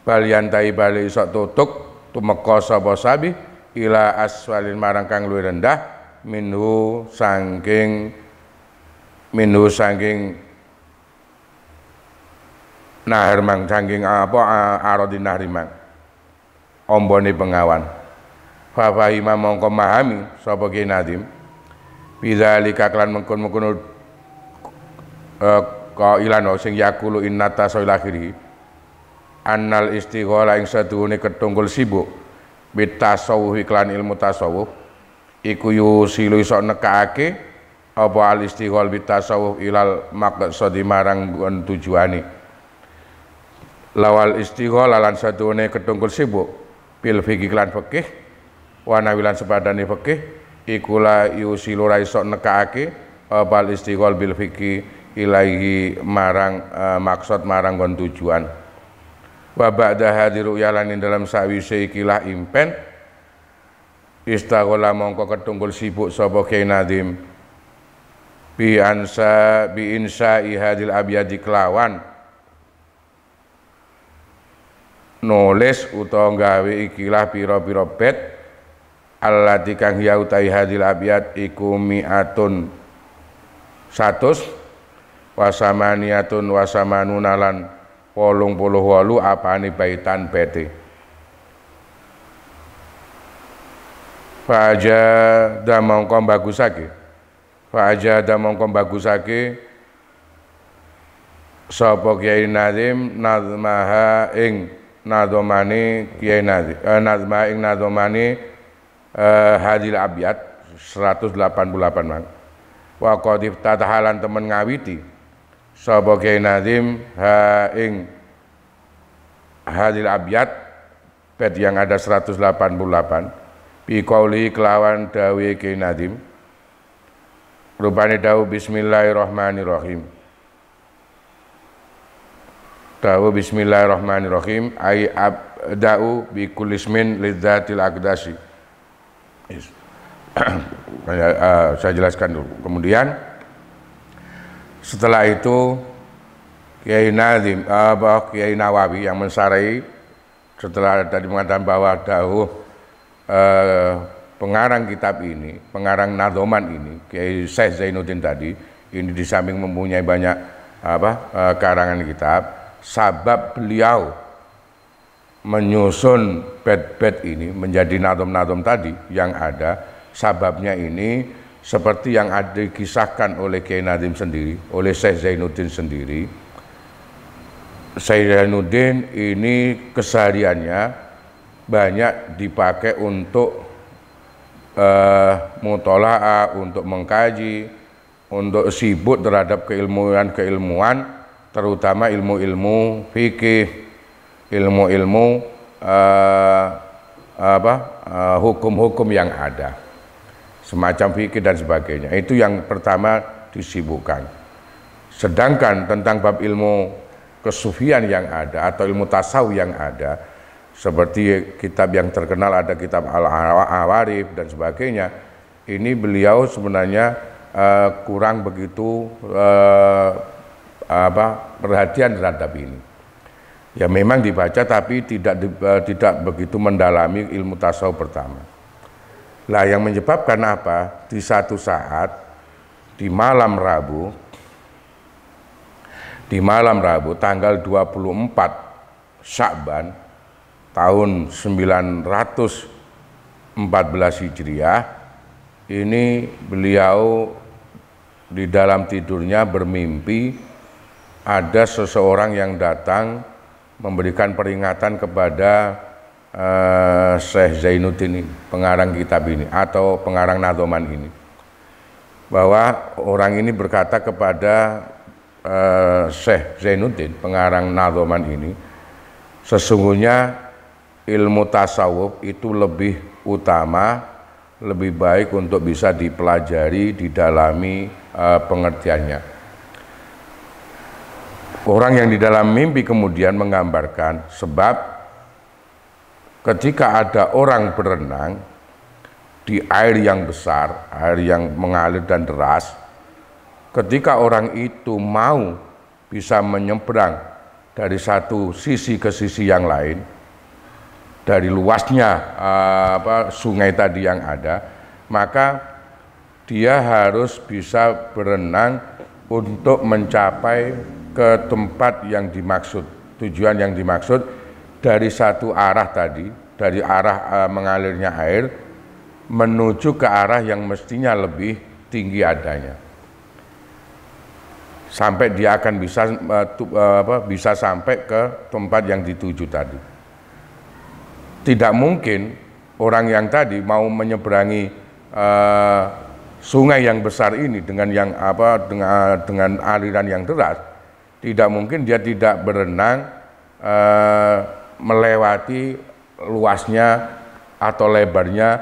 bal yantai bali iso tutuk tumeka sapa sabi ila aswalin marang kang luwih rendah minhu saking nahar mang saking apa aradin nahri mang ombone bengawan fa fahima mongko mahami sapa Kiai Nadim bidzalika klan mengkon-mengkon qailan sing yaqulu innata sail akhiri annal istighala ing sadune ketunggul sibuk bit tasawuf iklan ilmu tasawuf iku yusilu iso nekake apa al istighal bit tasawuf ilal maqsadi marang tujuane lawal istighal lan sadune ketunggul sibuk bil fikih lan fikih wa nawilan sepadane fikih iku la yusilu ra iso nekake bal istighol bil fikih ilaihi marang maksud marang kon tujuan Wa ba'da hadiru yalanin dalam sawise ikilah impen istaghola mongko ketunggul sibuk sapa Kyai Nadim bi insya ihadil abyadi kelawan nulis utawa gawe ikilah pira-pira bait allati kang ya utai hadil abyad iku mi'atun 100 wasamaniatun wasamanunalan 88 apane baitan bete faja da mongko bagusake sapa Kyai Nadim nazmaha ing nadomane Kyai Nadim nazma ing nadomane hadil abyad 188 mang wa qad iftatahalan temen ngawiti sapa Kyai Nadim ha ing hadil abyad bait yang ada 188 bi qauli kelawan dawe Kyai Nadim rupane dawu bismillahirrahmanirrahim ay abda'u bi kulli ismin lidzatil aqdasi. Saya jelaskan dulu. Kemudian setelah itu Kyai Nadim Kyai Nawawi yang mensarai setelah tadi mengatakan bahwa dawuh pengarang kitab ini, pengarang Nadhoman ini, Kyai Syekh Zainuddin tadi, ini di samping mempunyai banyak karangan kitab, sabab beliau menyusun bait-bait ini menjadi nadhom-nadhom tadi yang ada, sababnya ini seperti yang ada dikisahkan oleh Kyai Nadim sendiri, oleh Syekh Zainuddin sendiri. Syekh Zainuddin ini kesehariannya banyak dipakai untuk mutola'ah, untuk mengkaji, untuk sibuk terhadap keilmuan, terutama ilmu-ilmu fikih, ilmu-ilmu hukum-hukum yang ada, semacam fikih dan sebagainya. Itu yang pertama disibukkan. Sedangkan tentang bab ilmu kesufian yang ada atau ilmu tasawuf yang ada, seperti kitab yang terkenal ada kitab Al-Awarif dan sebagainya, ini beliau sebenarnya kurang begitu perhatian terhadap ini. Ya memang dibaca tapi tidak begitu mendalami ilmu tasawuf pertama. Lah yang menyebabkan apa? Di satu saat di malam Rabu tanggal 24 Sya'ban tahun 914 Hijriah, ini beliau di dalam tidurnya bermimpi ada seseorang yang datang memberikan peringatan kepada Syekh Zainuddin ini, pengarang kitab ini atau pengarang Nadhoman ini, bahwa orang ini berkata kepada Syekh Zainuddin, pengarang Nadhoman ini, sesungguhnya ilmu tasawuf itu lebih utama, lebih baik untuk bisa dipelajari, didalami pengertiannya. Orang yang di dalam mimpi kemudian menggambarkan, sebab ketika ada orang berenang di air yang besar, air yang mengalir dan deras, ketika orang itu mau bisa menyeberang dari satu sisi ke sisi yang lain, dari luasnya sungai tadi yang ada, maka dia harus bisa berenang untuk mencapai ke tempat yang dimaksud, tujuan yang dimaksud dari satu arah tadi, dari arah mengalirnya air menuju ke arah yang mestinya lebih tinggi adanya, sampai dia akan bisa sampai ke tempat yang dituju tadi. Tidak mungkin orang yang tadi mau menyeberangi sungai yang besar ini dengan dengan aliran yang deras. Tidak mungkin dia tidak berenang melewati luasnya atau lebarnya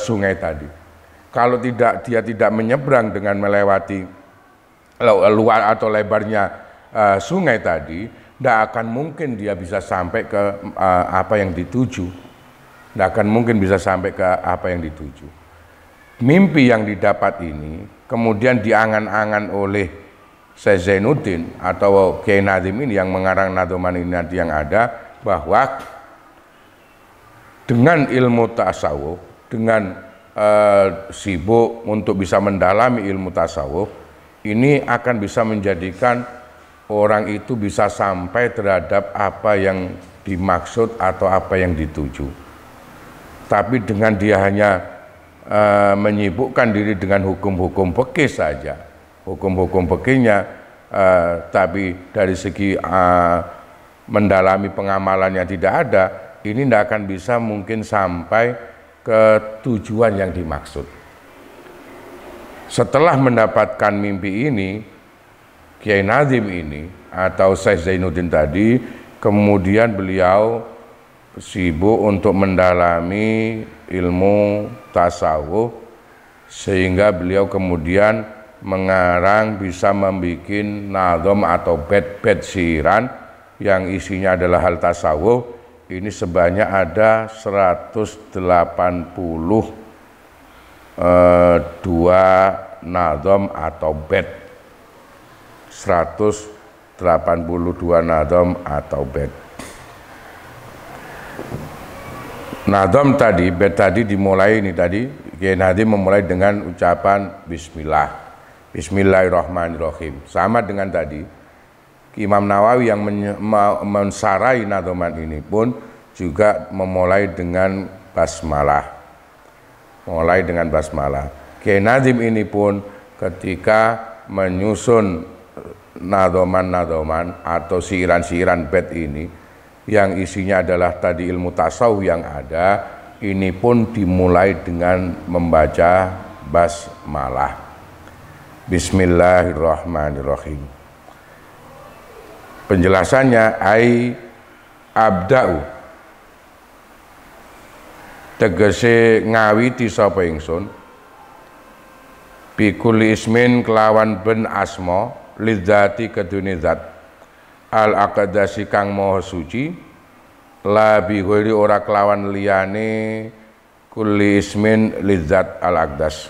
sungai tadi. Kalau dia tidak menyeberang dengan melewati luas atau lebarnya sungai tadi, tidak akan mungkin dia bisa sampai ke apa yang dituju. Tidak akan mungkin bisa sampai ke apa yang dituju. Mimpi yang didapat ini kemudian diangan-angan oleh Syekh Zainuddin atau Kiai Nazim ini yang mengarang Nadhoman ini nanti yang ada, bahwa dengan ilmu tasawuf, dengan sibuk untuk bisa mendalami ilmu tasawuf, ini akan bisa menjadikan orang itu bisa sampai terhadap apa yang dimaksud atau apa yang dituju. Tapi dengan dia hanya menyibukkan diri dengan hukum-hukum fikih saja, hukum-hukum fikihnya, tapi dari segi mendalami pengamalannya tidak ada, ini tidak akan bisa mungkin sampai ke tujuan yang dimaksud. Setelah mendapatkan mimpi ini, Kiai Nazim ini atau Syekh Zainuddin tadi, kemudian beliau sibuk untuk mendalami ilmu tasawuf, sehingga beliau kemudian mengarang bisa membuat nadhom atau bait-bait syiran yang isinya adalah hal tasawuf. Ini sebanyak ada 182 nadhom atau bait. 182 nadhom atau bait. Nadhom tadi, bait tadi dimulai ini tadi, Kiai Nazim memulai dengan ucapan Bismillah, Bismillahirrahmanirrahim. Sama dengan tadi, Imam Nawawi yang mensarai nadhoman ini pun juga memulai dengan basmalah. Mulai dengan basmalah. Kiai Nazim ini pun ketika menyusun nadhoman atau siiran-siiran bait ini, yang isinya adalah tadi ilmu tasawuf yang ada, ini pun dimulai dengan membaca basmalah. Bismillahirrahmanirrahim. Penjelasannya ai abda'u, tegese ngawiti sapa ingsun, bikuli ismin kelawan ben asma lidzati kedune zat, al aqdasi kang maha suci, la bi ghairi ora kelawan liyane kulli ismin lidzat al aqdas,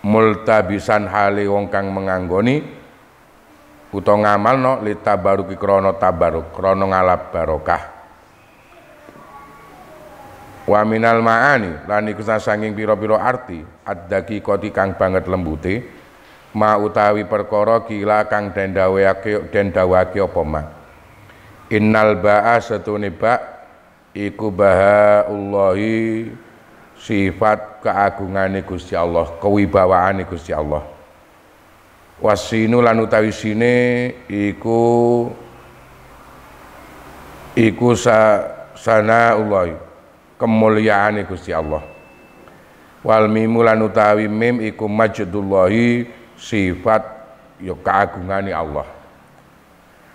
multabisan hale wong kang menganggoni utawa ngamalno litabaruki krana tabaruk, krana ngalap barokah. Wa minal ma'ani lan iku sanging pira-pira arti ad-daqiqati kang banget lembute, ma utawi perkara kila kang den dawuhake apa ma. Innal ba'a satune ba iku bahaullahi, sifat keagungane Gusti Allah, kewibawaane Gusti Allah. Wasinu lan utawi sine iku sanaullahi, kemuliaane Gusti Allah. Wal mimu lan utawi mim iku majdullahi, sifat ya keagungane Allah.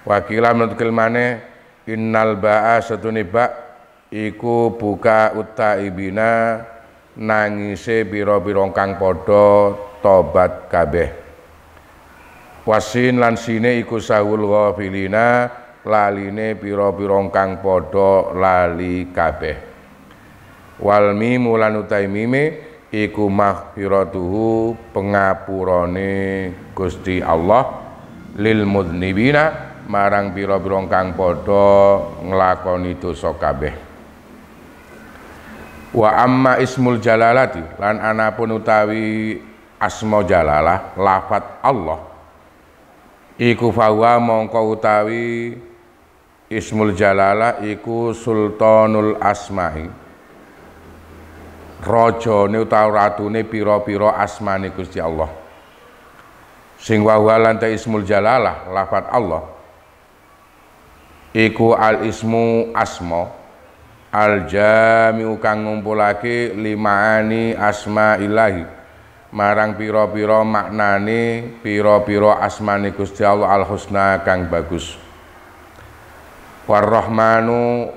Wakila menukil maneh innal ba'a satune ba iku buka utaibina, nangise pira-pira kang padha tobat kabeh. Wasin lan sine iku sahul ghafilina, laline pira-pira kang padha lali kabeh. Wal mimu lan utawi mime iku maghfiratuhu, pengapurane Gusti Allah, lil mudnibina, marang pira-pira kang padha nglakoni dosa kabeh. Wa amma ismul jalalati lan anapun utawi asma jalalah, lafat Allah, iku fawa mongko utawi ismul jalalah iku sultanul asma'i, rajane utawa ratune pira-pira asmane Gusti Allah. Sing wa lan ta ismul jalalah, lafat Allah iku al ismu asma, al jami'u kang ngumpulake limaani asma ilahi, marang pira-pira maknane pira-pira asmane Gusti Allah al husna kang bagus. Warrahmanu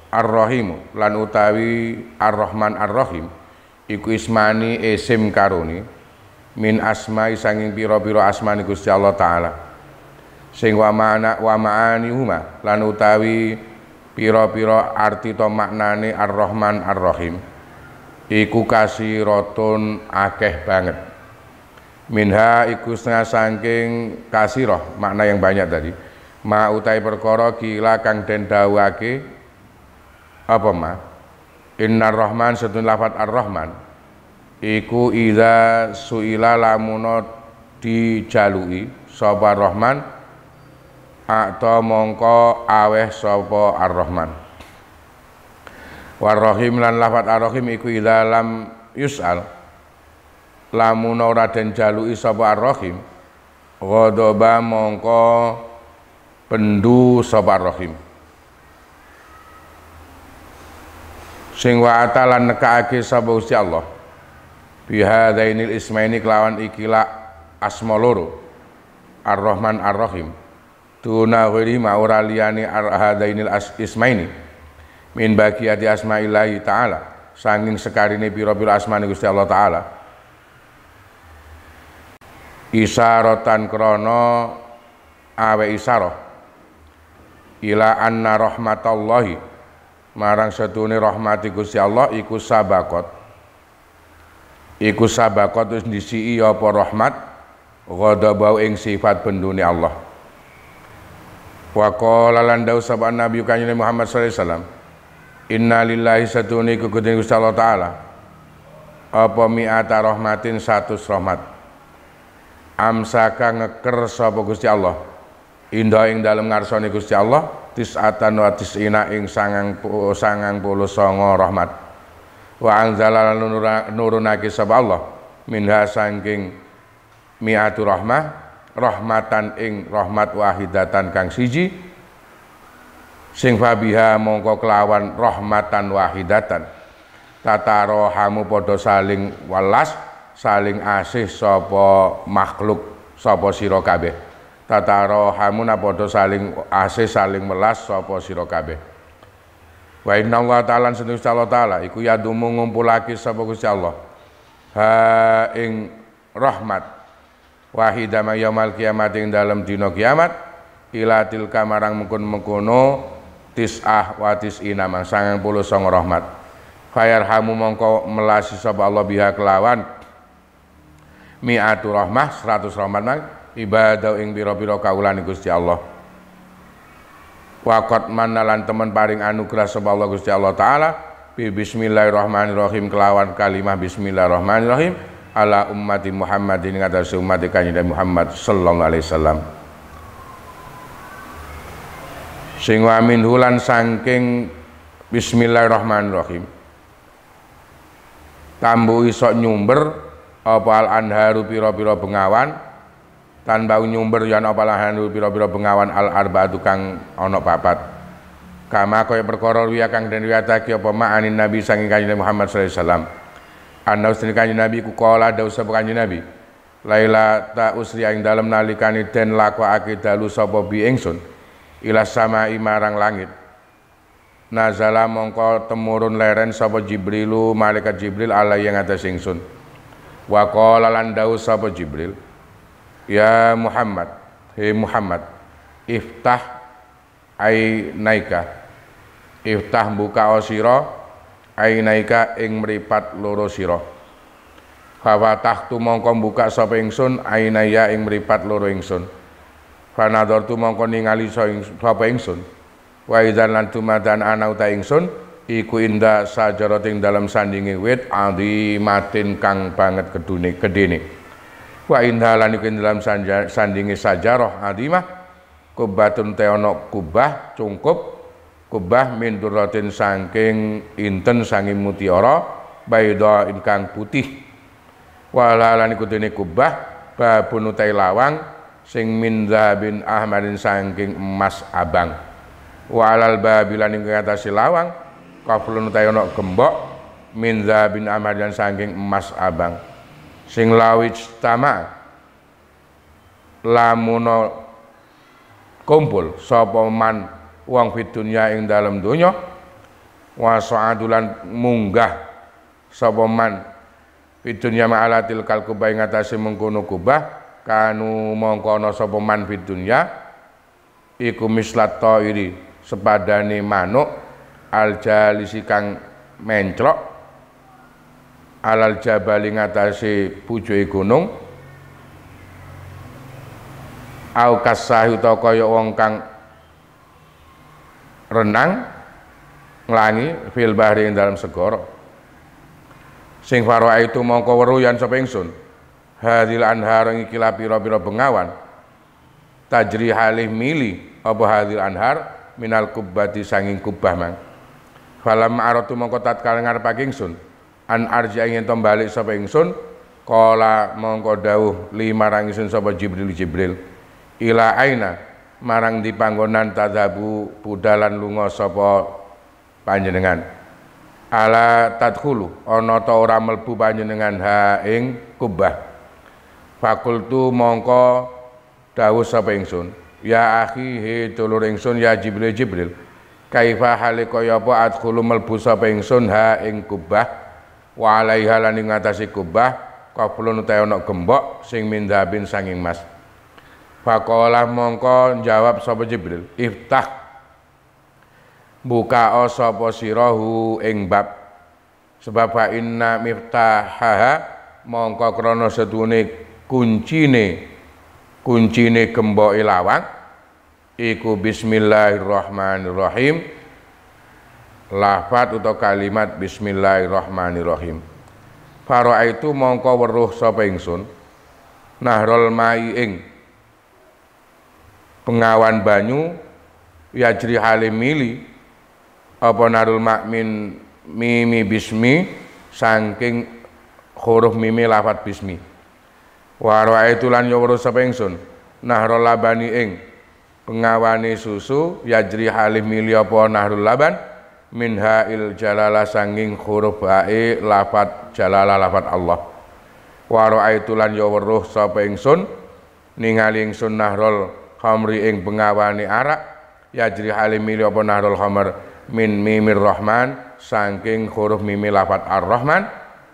ar-Rahim lan utawi ar-Rahman ar-Rahim iku ismani isim karuni min asma'i sanging pira-pira asmani Gusti Allah taala. sing wa ma'anihuma lan utawi pira-pira arti to maknane Ar-Rahman Ar-Rahim iku kasiratun akeh banget. Minha iku setengah saking kasirah, makna yang banyak tadi. Ma utai perkara kila kang den dawuhake apa ma? Innar Rahman setun lafat Ar-Rahman iku idza suila lamuno dijalui sapa Rahman atau mongko aweh sapa Ar-Rahman. War-Rahim lan lafat Ar-Rahim iku idza lam yus'al lamun ora den jaluki sapa Ar-Rahim ghadaba mongko pendu sapa Ar-Rahim. Sing wa atalan nekaake sapa Gusti Allah bihadzainil ismaini kelawan ikila asma loro Ar-Rahman Ar-Rahim tuna ghairi ma ora liyane hadainil ismaini min baqiyati asma'illahi ta'ala sanging sekarine pira-pira asmane Gusti Allah taala isyaratan krana awe isyarah ila anna rahmatallahi marang setune rahmati Gusti Allah iku sabaqat wis disiki apa rahmat ghadabau ing sifat bendune Allah. Wa qala lan dawu sab'an nabi kanjeng Muhammad sallallahu alaihi wasallam inna lillahi satuni kekudin Gusti Allah taala apa mi'ata rahmatin 100 rahmat amsaka ngeker sapa Gusti Allah indah ing dalem ngarsane Gusti Allah tis'atan wa tis'ina ing 99 rahmat wa anzala nurunake sapa Allah minha saking mi'atu rahmatan ing rahmat wahidatan kang siji sing fabiha mongko kelawan rahmatan wahidatan tatarohamu padha saling welas saling asih sapa makhluk sapa sira kabeh tatarohamuna padha saling asih saling welas sapa sira kabeh. Wa inna Allah ta'ala sunni Allah ta'ala iku yadumu ngumpulake sapa Gusti Allah ha ing rahmat wahidama yaumal kiamat ing dalam dina kiamat ila tilka marang mengkono tis'ah wa tis'ina mang 99 rahmat fayarhamu mongko melasi sapa Allah biha kelawan mi'atu rahmah 100 rahmat mang ibadah ing pira-pira kaulane Gusti Allah waqat manalan temen paring anugerah sapa Allah Gusti Allah taala bi bismillahirrahmanirrahim kelawan kalimah bismillahirrahmanirrahim ala ummati Muhammadin ing atase umat Kanjeng Muhammad sallallahu alaihi wasallam sing wa min hulan saking bismillahirrahmanirrahim tambu iso nyumber apa al anharu pira-pira bengawan tanpa nyumber yen apa al anharu pira-pira bengawan al arbaatu kang ana papat kama kaya perkara riya kang den riwayatake apa ma'anin nabi saking Kanjeng Muhammad sallallahu alaihi wasallam ana usni Kanjeng Nabi ku kala dawuh sapa Kanjeng Nabi laila ta usri ing dalem nalikane den lakokake dalu sapa bi ingsun ila samai marang langit nazala mongko temurun leren sapa Jibrilu malaikat Jibril ala yang atas ingsun wa qala lan dawuh sapa Jibril ya Muhammad he Muhammad iftah ainaika iftah buka sira ainaika ing mripat loro sira fa tahtu mongko buka sapa ingsun ainaya ing mripat loro ingsun fa nadartu mongko ningali sapa ingsun wa idzan lan tumadan ana uta ingsun iku inda sajarating dalam sandinge wit adimatin kang banget gedene wa inda lan iku dalam sandinge sajarah adimah kubatun teono kubah cungkup kubah min duratin saking inten sanging mutiara baida ingkang putih wala lan iku dene kubah babun utai lawang sing min zahabin ahmarin saking emas abang walal babilan ing atase lawang kaflun utai ana gembok min zahabin ahmarin saking emas abang sing lawij tama lamun kumpul sapa man wong fid dunya ing dalam donya wa sa'adulan munggah sapa man fid dunya ma'alatil kalkubah ing atase mengkono kubah kanu mongko ana sapa man fid dunya iku mislat ta'iri sepadane manuk aljalisi kang menclok alal jabali ngatasi pucuke gunung au kasahi utawa kaya wong kang renang nglangi fil bahri ing dalam segara sing faro itu mongko weruh yan sapa ingsun hadil anhar ing iki pira-pira bengawan tajri halih mili apa hadil anhar minal kubbati sanging kubah mang falam aratu mongko tatkala ngarepake ingsun an arja ing ento balik sapa ingsun kala mongko dawuh limarang ingsun sapa Jibril ila aina marang di panggonan tadhabu budalan lunga sapa panjenengan ala tadkhulu ana ta ora mlebu panjenengan ha ing kubah fakultu mongko dawuh sapa ingsun ya akhi he dulur ingsun ya Jibril kaifa hale kaya apa adkhulu mlebu sapa ingsun ha ing kubah wa alaiha lan ing ngatasi kubah qablun ta ana gembok sing mindhabin sanging mas faqala mongko jawab sapa Jibril iftah buka sapa sirahu ing bab sebab fa inna miftahaha mongko krana sedune kuncine gembok lawang iku bismillahirrahmanirrahim lafat atau kalimat bismillahirrahmanirrahim fara itu mongko weruh sapa ingsun nahrul mai ing pengawan banyu yajri halim mili apa narul makmin mimi bismi saking huruf mimi lafat bismi wara itu lan yo weruh sapa ingsun nahrul labani ing pengawane susu yajri halim mili apa nahrul laban minha il jalala sanging huruf hae lafat jalala lafat Allah wara itu lan yo weruh sapa ingsun ningali ingsun nahrul khamri ing pengawane arak yajri halim mili apa nahrul khamr min mimir rahman saking huruf mimi lafat ar-rahman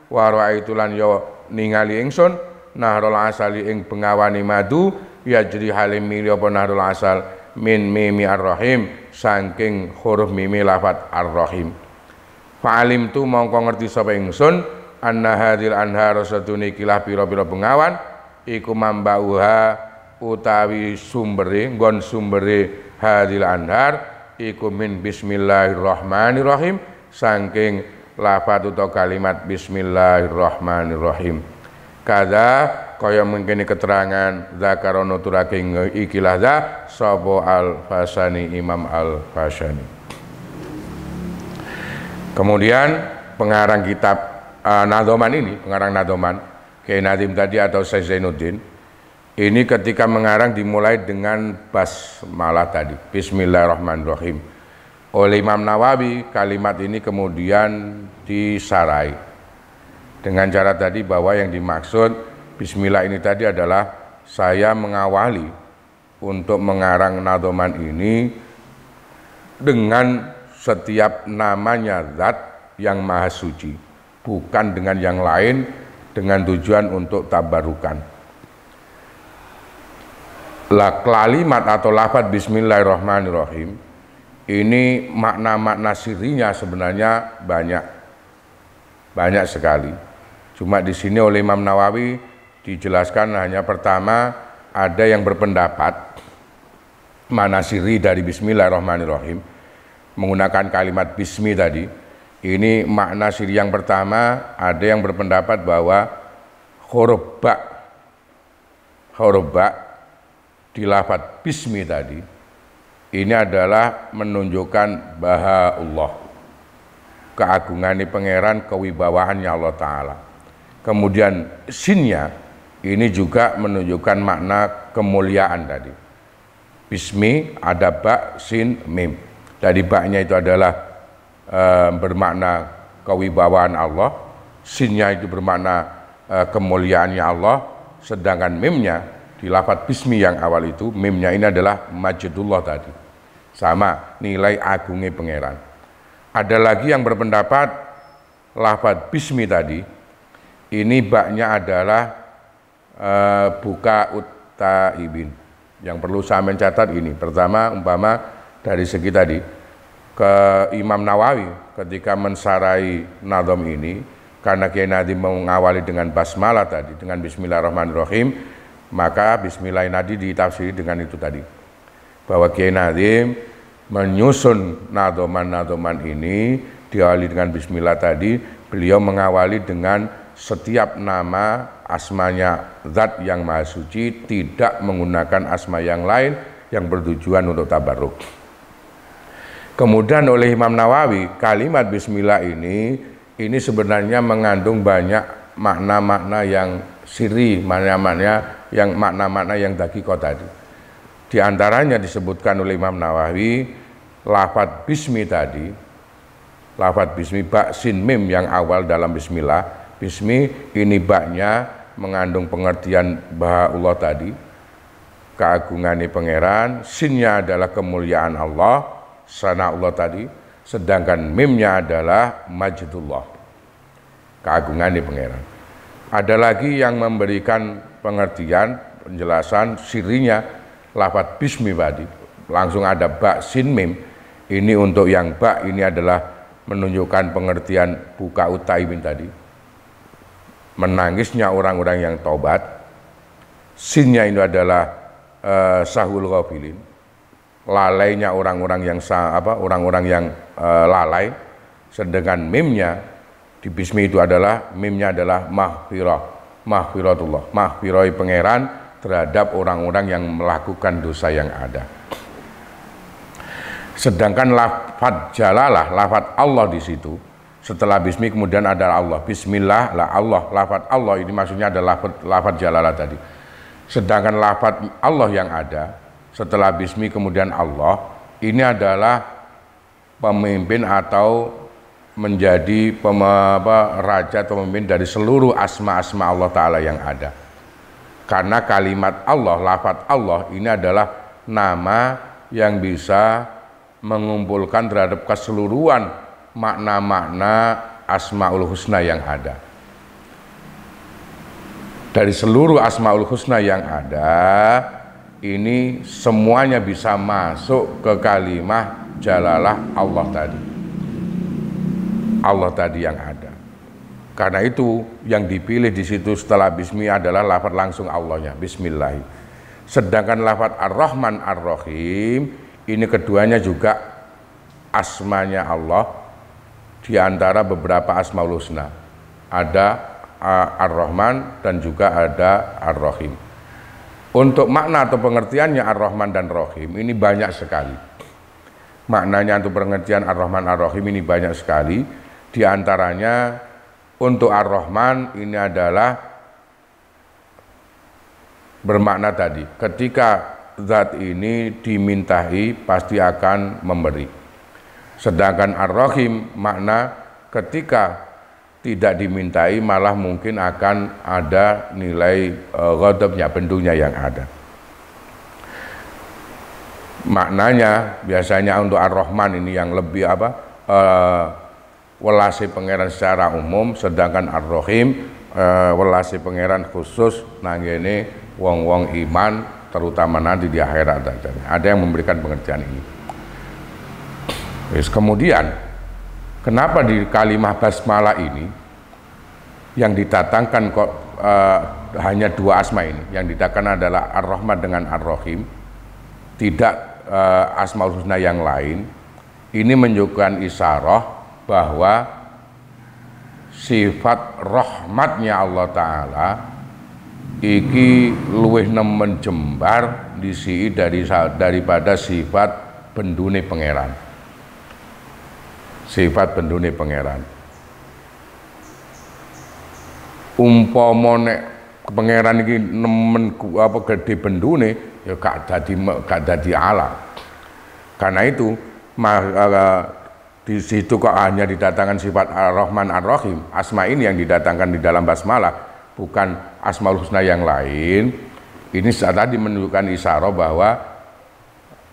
wa raaitu lan yo ningali ingsun nahrul asali ing pengawane madu yajri halim mili apa nahrul asal min mimi ar-rahim saking huruf mimi lafat ar-rahim fa'alim tu mongko ngerti sapa ingsun anna hadil anhar satune kilah pira-pira pengawan iku mambauha utawi sumbere nggon sumbere hadil anhar iku min bismillahirrahmanirrahim saking lafaz utawa kalimat bismillahirrahmanirrahim kada kaya mengkene keterangan zakara nuturake ikilah za sapa al-Fasani Imam al-Fasani. Kemudian pengarang kitab Nadhoman ini, pengarang Nadhoman Kiai Nadim tadi atau Syekh Zainuddin ini ketika mengarang dimulai dengan basmalah tadi, bismillahirrahmanirrahim. Oleh Imam Nawawi kalimat ini kemudian disarai dengan cara tadi bahwa yang dimaksud bismillah ini tadi adalah saya mengawali untuk mengarang Nadhoman ini dengan setiap namanya zat yang maha suci, bukan dengan yang lain dengan tujuan untuk tabarukan. Kalimat atau lafaz bismillahirrahmanirrahim ini makna-makna sirinya sebenarnya banyak sekali. Cuma di sini oleh Imam Nawawi dijelaskan hanya pertama ada yang berpendapat makna siri dari bismillahirrahmanirrahim menggunakan kalimat bismi tadi. Ini makna siri yang pertama, ada yang berpendapat bahwa huruf ba di lafaz bismi tadi ini adalah menunjukkan bahwa Allah keagungan pangeran, kewibawaannya Allah Ta'ala. Kemudian sinnya ini juga menunjukkan makna kemuliaan tadi. Bismi ada ba, sin, mim. Dari ba-nya itu adalah bermakna kewibawaan Allah, sinnya itu bermakna kemuliaannya Allah, sedangkan mimnya di lafaz bismi yang awal itu, mimnya ini adalah majidullah tadi, sama nilai agungnya pangeran. Ada lagi yang berpendapat lafaz bismi tadi ini baknya adalah buka utaibin, Yang perlu saya mencatat ini, pertama umpama dari segi tadi ke Imam Nawawi ketika mensarai nadom ini, karena Kiai Nadim mengawali dengan basmalah tadi, dengan Bismillahirrahmanirrahim, maka Bismillah tadi ditafsiri dengan itu tadi, bahwa Kiai Nadim menyusun nadoman-nadoman ini diawali dengan Bismillah tadi. Beliau mengawali dengan setiap nama asmanya Zat yang Maha Suci, tidak menggunakan asma yang lain yang bertujuan untuk tabarruk. Kemudian oleh Imam Nawawi, kalimat Bismillah ini sebenarnya mengandung banyak makna-makna yang sirri, makna-makna yang dakikoh tadi. Di antaranya disebutkan oleh Imam Nawawi, lafadz bismi tadi, lafadz bismi ba sin mim yang awal dalam Bismillah. Bismi ini baknya mengandung pengertian bahwa Allah tadi, keagungan pangeran, sinnya adalah kemuliaan Allah, sana Allah tadi, sedangkan mimnya adalah majdullah, keagungan pangeran. Ada lagi yang memberikan pengertian, penjelasan sirinya lafadz bismi tadi, langsung ada ba sin mim. Ini untuk yang ba ini adalah menunjukkan pengertian buka utaimin tadi, menangisnya orang-orang yang taubat. Sinnya ini adalah sahul ghafilin, lalainya orang-orang yang lalai. Sedangkan mimnya di bismi itu adalah, mimnya adalah mahfiratullah, mahfiroi pangeran terhadap orang-orang yang melakukan dosa yang ada. Sedangkan lafadz jalalah, lafadz Allah di situ, setelah bismi kemudian ada Allah. Bismillah lah Allah, lafadz Allah ini maksudnya adalah lafadz jalalah tadi. Sedangkan lafadz Allah yang ada setelah bismi kemudian Allah, ini adalah pemimpin atau menjadi raja atau pemimpin dari seluruh asma-asma Allah Ta'ala yang ada. Karena kalimat Allah, lafadz Allah ini adalah nama yang bisa mengumpulkan terhadap keseluruhan makna-makna Asmaul Husna yang ada. Dari seluruh Asmaul Husna yang ada, ini semuanya bisa masuk ke kalimah jalalah Allah tadi. Allah tadi yang ada. Karena itu yang dipilih di situ setelah bismi adalah lafadz langsung Allahnya, Bismillah. Sedangkan lafadz Ar-Rahman Ar-Rahim ini keduanya juga asmanya Allah di antara beberapa Asmaul Husna. Ada Ar-Rahman dan juga ada Ar-Rahim. Untuk makna atau pengertiannya Ar-Rahman dan Rahim ini banyak sekali. Maknanya untuk pengertian Ar-Rahman Ar-Rahim ini banyak sekali. Di antaranya untuk Ar-Rahman ini adalah bermakna tadi, ketika zat ini dimintai pasti akan memberi. Sedangkan Ar-Rahim makna ketika tidak dimintai malah mungkin akan ada nilai ghadabnya, bendunya yang ada. Maknanya biasanya untuk Ar-Rahman ini yang lebih welasi pangeran secara umum, sedangkan Ar-Rahim welasi pangeran khusus nanggene wong-wong iman, terutama nanti di akhirat. Ada yang memberikan pengertian ini. Kemudian kenapa di kalimah basmalah ini yang didatangkan kok hanya dua asma ini, yang didatangkan adalah Ar-Rahman dengan Ar-Rahim, tidak Asmaul Husna yang lain. Ini menunjukkan isyarah bahwa sifat rahmatnya Allah Ta'ala iki luwih nemen jembar disi daripada sifat bendune pangeran. Sifat bendune pangeran. Umpama nek pangeran iki nemen gede bendune ya gak dadi Allah. Karena itu di situ kok hanya didatangkan sifat Ar-Rahman Ar-Rahim. Asma ini yang didatangkan di dalam basmalah, bukan Asmaul Husna yang lain. Ini tadi menunjukkan isyarah bahwa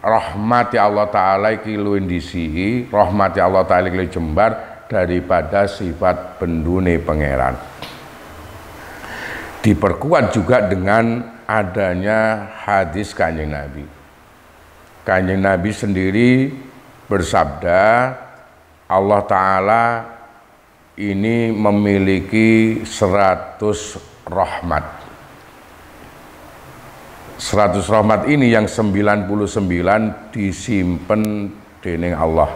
rahmati Allah Ta'ala iki luwih disihi, rahmati Allah Ta'ala iki jembar daripada sifat bendune pangeran. diperkuat juga dengan adanya hadis Kanjeng Nabi. Kanjeng Nabi sendiri bersabda, Allah Ta'ala ini memiliki 100 rahmat. 100 rahmat ini yang 99 disimpen dening Allah.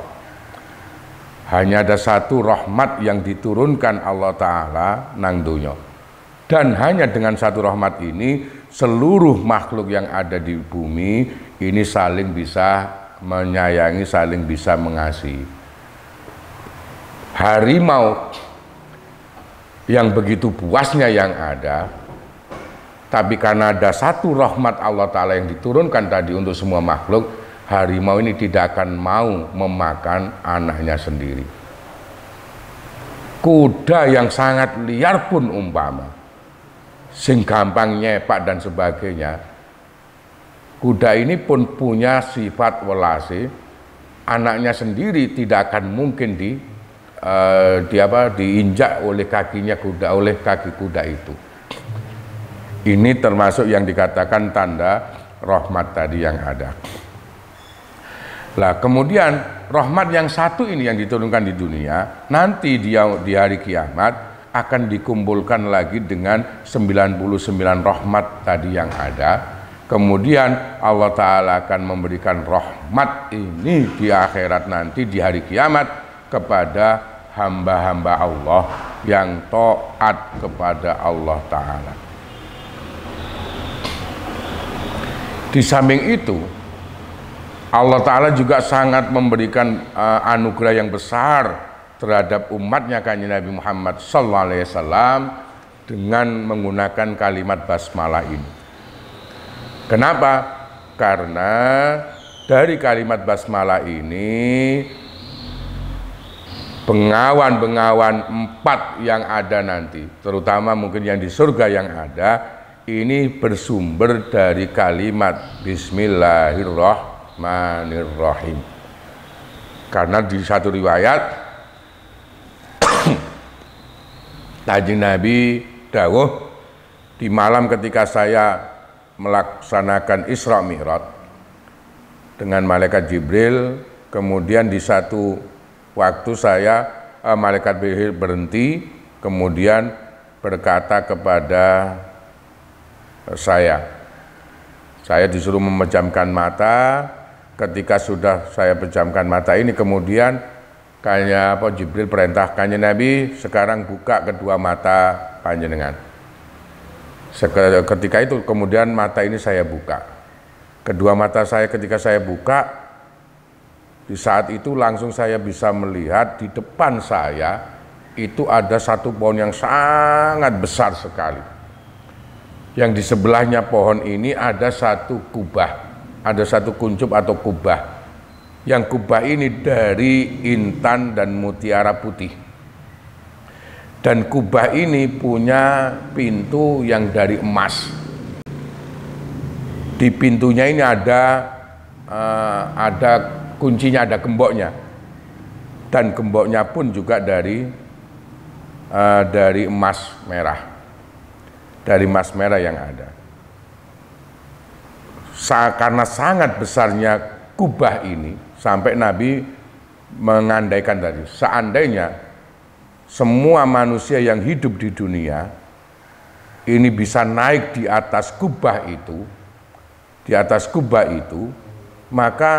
Hanya ada satu rahmat yang diturunkan Allah Ta'ala nang donya. Dan hanya dengan satu rahmat ini seluruh makhluk yang ada di bumi ini saling bisa menyayangi, saling bisa mengasihi. Harimau yang begitu puasnya yang ada, tapi karena ada satu rahmat Allah Ta'ala yang diturunkan tadi untuk semua makhluk, harimau ini tidak akan mau memakan anaknya sendiri. Kuda yang sangat liar pun umpama, sing gampang nyepak dan sebagainya, kuda ini pun punya sifat welase, anaknya sendiri tidak akan mungkin diinjak oleh kakinya kuda, oleh kaki kuda itu. Ini termasuk yang dikatakan tanda rahmat tadi yang ada. Lah kemudian rahmat yang satu ini yang diturunkan di dunia, nanti di hari kiamat akan dikumpulkan lagi dengan 99 rahmat tadi yang ada. Kemudian Allah Ta'ala akan memberikan rahmat ini di akhirat nanti di hari kiamat kepada hamba-hamba Allah yang taat kepada Allah Ta'ala. Di samping itu Allah Ta'ala juga sangat memberikan anugerah yang besar terhadap umatnya Kanjeng Nabi Muhammad SAW dengan menggunakan kalimat basmalah ini. Kenapa? Karena dari kalimat basmalah ini bengawan-bengawan 4 yang ada nanti, terutama mungkin yang di surga yang ada, ini bersumber dari kalimat Bismillahirrahmanirrahim. Karena di satu riwayat Kanjeng Nabi dawuh, di malam ketika saya melaksanakan Isra Mi'raj dengan malaikat Jibril, kemudian di satu waktu malaikat Jibril berhenti, kemudian berkata kepada saya disuruh memejamkan mata. Ketika sudah saya pejamkan mata ini, kemudian Jibril perintahkannya Nabi, sekarang buka kedua mata panjenengan. Ketika itu kemudian mata ini saya buka. Kedua mata saya ketika saya buka, di saat itu langsung saya bisa melihat di depan saya itu ada satu pohon yang sangat besar sekali. Yang di sebelahnya pohon ini ada satu kubah, ada satu kuncup atau kubah. Yang kubah ini dari intan dan mutiara putih. Dan kubah ini punya pintu yang dari emas. Di pintunya ini ada kuncinya, ada gemboknya. Dan gemboknya pun juga dari emas merah. Dari emas merah yang ada. Karena sangat besarnya kubah ini, sampai Nabi mengandaikan tadi, seandainya semua manusia yang hidup di dunia ini bisa naik di atas kubah itu, maka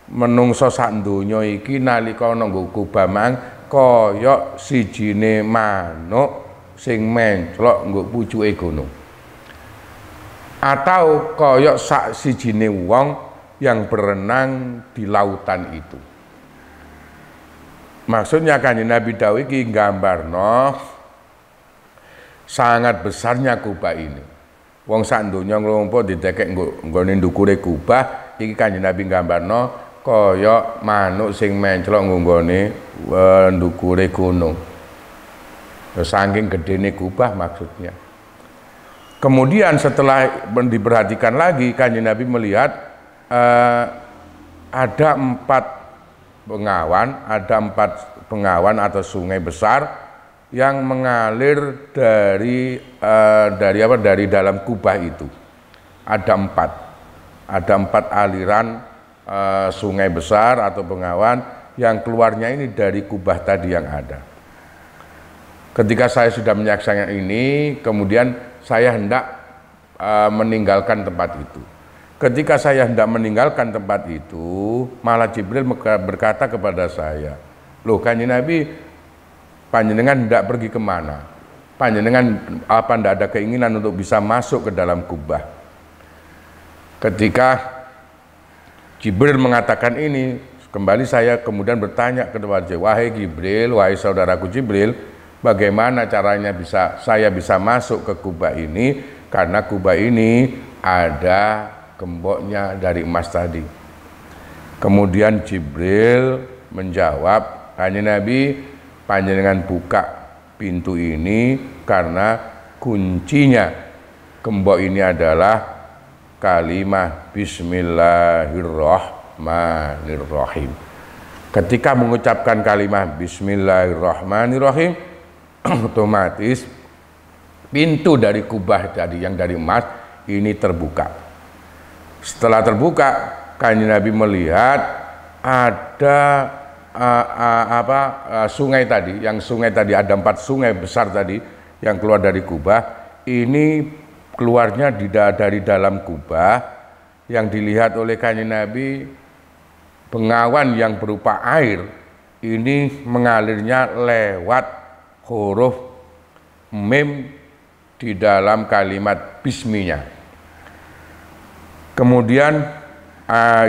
menungso sak donya iki nalika nanggo kubah mang kaya sijine manuk sing menclok nggo pucuke gunung, atau kaya sak sijine wong yang berenang di lautan itu. Maksudnya Kanjeng Nabi dawuh iki nggambarno sangat besarnya kubah ini. Wong sak donya nglumpuk didekek nggone ndukure kubah, iki Kanjeng Nabi nggambarno kaya manuk sing menclok nggone ndukure gunung. Saking gedene kubah maksudnya. Kemudian setelah diperhatikan lagi, Kanjeng Nabi melihat ada 4 bengawan atau sungai besar yang mengalir dari dalam kubah itu. Ada empat aliran sungai besar atau bengawan yang keluarnya ini dari kubah tadi yang ada. Ketika saya sudah menyaksikan ini, kemudian saya hendak meninggalkan tempat itu. Ketika saya hendak meninggalkan tempat itu, malah Jibril berkata kepada saya, "Loh, Kanjeng Nabi, panjenengan hendak pergi kemana? Panjenengan apa hendak ada keinginan untuk bisa masuk ke dalam kubah?" Ketika Jibril mengatakan ini, kembali saya kemudian bertanya kepada dia, "Wahai Jibril, wahai saudaraku Jibril, bagaimana caranya saya bisa masuk ke kubah ini? Karena kubah ini ada gemboknya dari emas tadi." Kemudian Jibril menjawab, "Kanjeng Nabi, panjenengan buka pintu ini karena kuncinya gembok ini adalah kalimah Bismillahirrahmanirrahim." Ketika mengucapkan kalimah Bismillahirrahmanirrahim, otomatis pintu dari kubah tadi yang dari emas ini terbuka. Setelah terbuka, Kanjeng Nabi melihat ada sungai tadi. Yang sungai tadi ada 4 sungai besar tadi yang keluar dari kubah. Ini keluarnya dari dalam kubah, yang dilihat oleh Kanjeng Nabi bengawan yang berupa air ini mengalirnya lewat huruf mim di dalam kalimat bisminya. Kemudian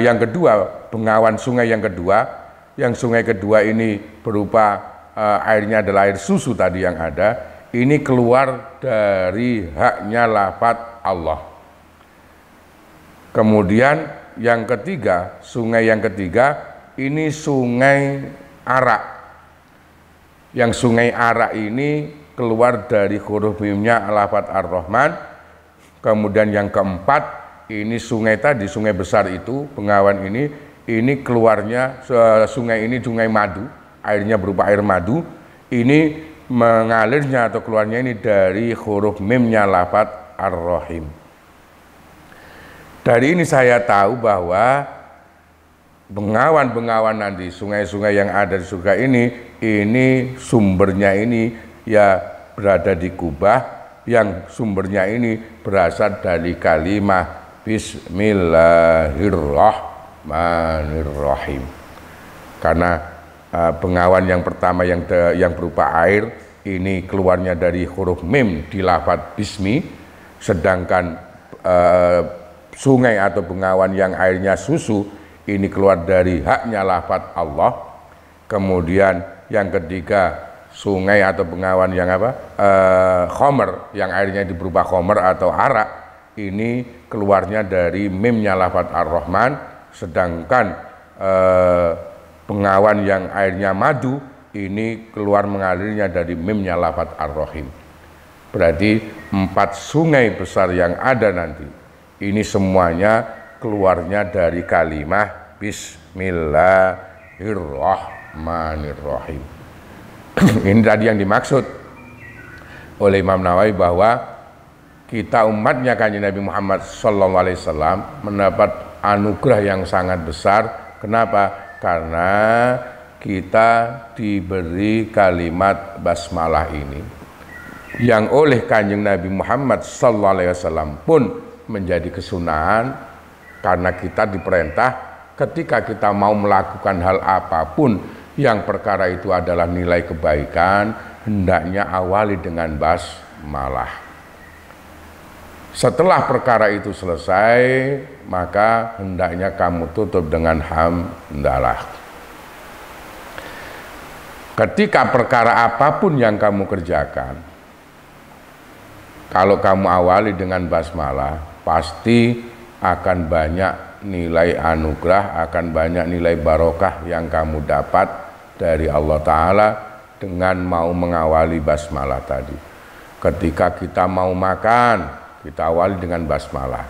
yang kedua, bengawan sungai yang kedua, yang sungai kedua ini berupa airnya adalah air susu tadi yang ada. Ini keluar dari haknya lafaz Allah. Kemudian yang ketiga, sungai yang ketiga ini sungai Arak. Yang sungai Arak ini keluar dari huruf mimnya lafaz Ar-Rahman. Kemudian yang keempat, ini sungai tadi, sungai besar itu, bengawan ini keluarnya sungai ini sungai madu, airnya berupa air madu. Ini mengalirnya atau keluarnya ini dari huruf mimnya lafaz Ar-Rahim. Dari ini saya tahu bahwa bengawan-bengawan nanti, sungai-sungai yang ada di surga ini sumbernya ini ya berada di kubah, yang sumbernya ini berasal dari kalimah Bismillahirrahmanirrahim. Karena bengawan yang pertama yang berupa air ini keluarnya dari huruf mim di lafaz bismi, sedangkan sungai atau bengawan yang airnya susu ini keluar dari haknya lafaz Allah. Kemudian yang ketiga, sungai atau bengawan yang khomer, yang airnya berupa khomer atau arak, ini keluarnya dari mimnya lafaz Ar-Rahman, sedangkan bengawan yang airnya madu ini keluar mengalirnya dari mimnya lafaz Ar-Rahim. Berarti 4 sungai besar yang ada nanti ini semuanya keluarnya dari kalimah Bismillahirrahmanirrahim. Ini tadi yang dimaksud oleh Imam Nawawi bahwa kita umatnya Kanjeng Nabi Muhammad SAW mendapat anugerah yang sangat besar. Kenapa? Karena kita diberi kalimat basmalah ini, yang oleh Kanjeng Nabi Muhammad SAW pun menjadi kesunahan, karena kita diperintah ketika kita mau melakukan hal apapun yang perkara itu adalah nilai kebaikan, hendaknya awali dengan basmalah. Setelah perkara itu selesai, maka hendaknya kamu tutup dengan hamdalah. Ketika perkara apapun yang kamu kerjakan, kalau kamu awali dengan basmalah, pasti akan banyak nilai anugerah, akan banyak nilai barokah yang kamu dapat dari Allah Ta'ala dengan mau mengawali basmalah tadi. Ketika kita mau makan, kita awali dengan basmalah.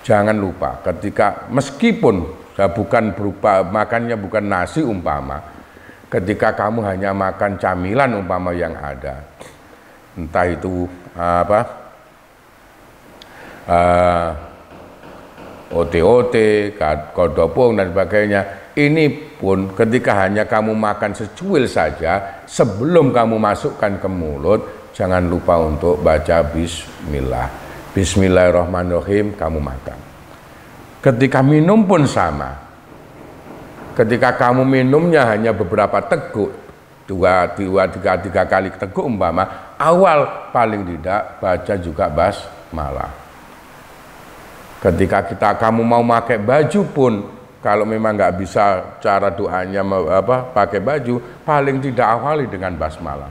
Jangan lupa, ketika meskipun bukan berupa makannya bukan nasi umpama, ketika kamu hanya makan camilan umpama yang ada, entah itu ote-ote, kodopong dan sebagainya, ini pun ketika hanya kamu makan secuil saja, sebelum kamu masukkan ke mulut, jangan lupa untuk baca bismillah. Bismillahirrahmanirrahim, kamu makan. Ketika minum pun sama. Ketika kamu minumnya hanya beberapa teguk, tiga kali teguk umpama, awal paling tidak baca juga basmalah. Ketika kamu mau pakai baju pun, kalau memang nggak bisa cara doanya pakai baju, paling tidak awali dengan basmalah.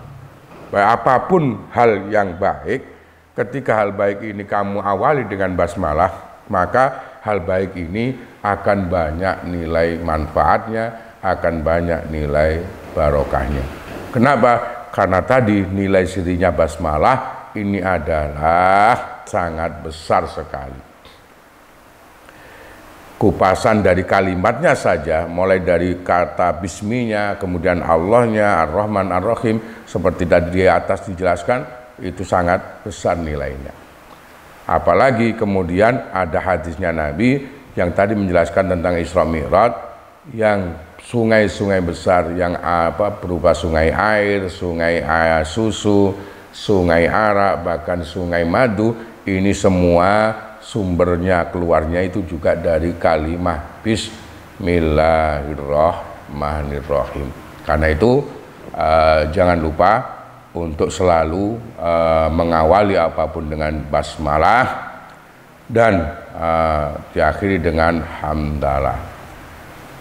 Apapun hal yang baik, ketika hal baik ini kamu awali dengan basmalah, maka hal baik ini akan banyak nilai manfaatnya, akan banyak nilai barokahnya. Kenapa? Karena tadi nilai sirinya basmalah ini adalah sangat besar sekali. Kupasan dari kalimatnya saja, mulai dari kata bisminya, kemudian Allahnya, Ar-Rahman, Ar-Rahim, seperti tadi di atas dijelaskan, itu sangat besar nilainya. Apalagi kemudian ada hadisnya Nabi yang tadi menjelaskan tentang Isra Mi'raj, yang sungai-sungai besar yang berupa sungai air, sungai susu, sungai arak, bahkan sungai madu, ini semua sumbernya keluarnya itu juga dari kalimah Bismillahirrahmanirrahim. Karena itu jangan lupa untuk selalu mengawali apapun dengan basmalah dan diakhiri dengan hamdalah.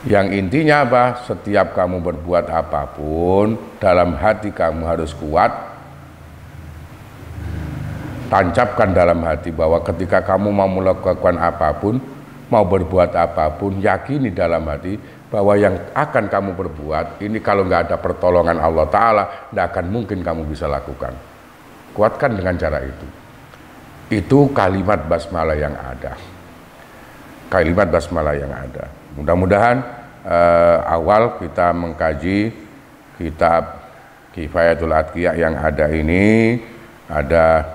Yang intinya apa? Setiap kamu berbuat apapun, dalam hati kamu harus kuat. Tancapkan dalam hati bahwa ketika kamu mau melakukan apapun, mau berbuat apapun, yakini dalam hati bahwa yang akan kamu berbuat ini kalau nggak ada pertolongan Allah Ta'ala, nggak akan mungkin kamu bisa lakukan. Kuatkan dengan cara itu. Itu kalimat basmalah yang ada. Kalimat basmalah yang ada. Mudah-mudahan awal kita mengkaji kitab Kifayatul Atqiya yang ada ini ada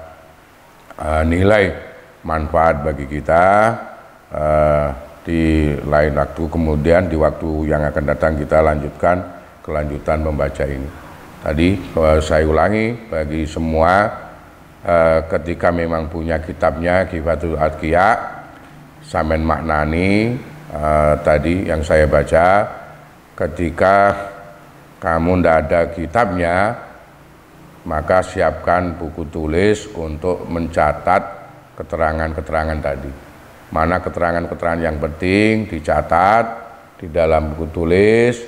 nilai manfaat bagi kita di lain waktu. Kemudian di waktu yang akan datang kita lanjutkan kelanjutan membaca ini. Tadi saya ulangi bagi semua, ketika memang punya kitabnya Kifayatul Atqiya, sampean maknani tadi yang saya baca. Ketika kamu ndak ada kitabnya, maka siapkan buku tulis untuk mencatat keterangan-keterangan tadi. Mana keterangan-keterangan yang penting dicatat di dalam buku tulis,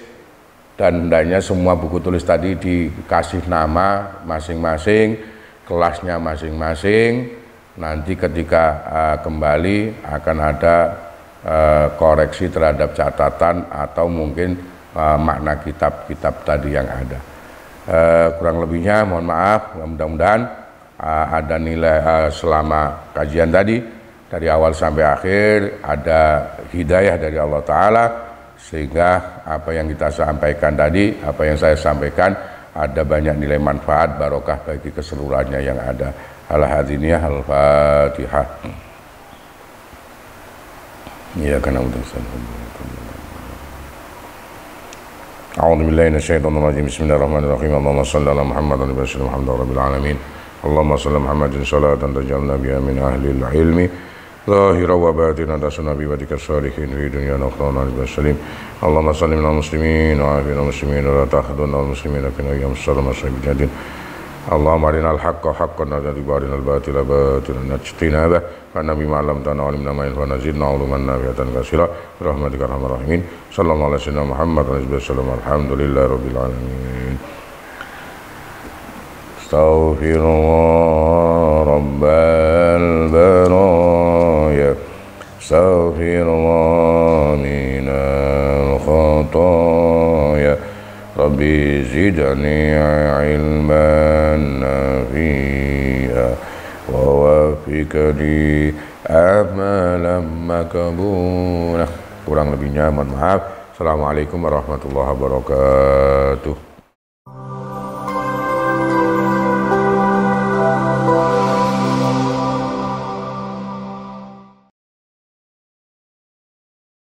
dan hendaknya semua buku tulis tadi dikasih nama masing-masing, kelasnya masing-masing. Nanti ketika kembali akan ada koreksi terhadap catatan atau mungkin makna kitab-kitab tadi yang ada. Kurang lebihnya mohon maaf, mudah-mudahan ada nilai selama kajian tadi dari awal sampai akhir ada hidayah dari Allah Ta'ala, sehingga apa yang kita sampaikan tadi, apa yang saya sampaikan ada banyak nilai manfaat barokah bagi keseluruhannya yang ada. Al-Hadiniyah Al-Fatihah. Ya karena A'udzu billahi minasyaitonir rajim. Bismillahirrahmanirrahim. Allahumma shalli ala Muhammad wa ala ali Muhammad rabbil alamin. Allahumma shalli Muhammadin salatan taj'alna biha min ahli al-ilmi zahira wa batina tasna bi wadika shalihin fi dunya wa akhirah al-salim. Allahumma shalli minal muslimin wa afina muslimin wa la tahduna al-muslimin fi ayyam as-salam as-sajidin. Allahumma arinal haqqa haqqan wa arinal batila batilan najtinaba fa nabi ma'lam ta'ala alimna ma yanfa'una zidna uluman nafi'atan katsira rahmatika arhamar rahimin. Sallallahu alaihi wasallam Muhammad wasallam. Alhamdulillahi rabbil alamin. Astaghfirullah rabbal baraya, astaghfirullah minal khataya, Rabbi zidni ilman nafi'a wa wafiqni amalan makbula. Kurang lebihnya mohon maaf. Assalamualaikum warahmatullahi wabarakatuh.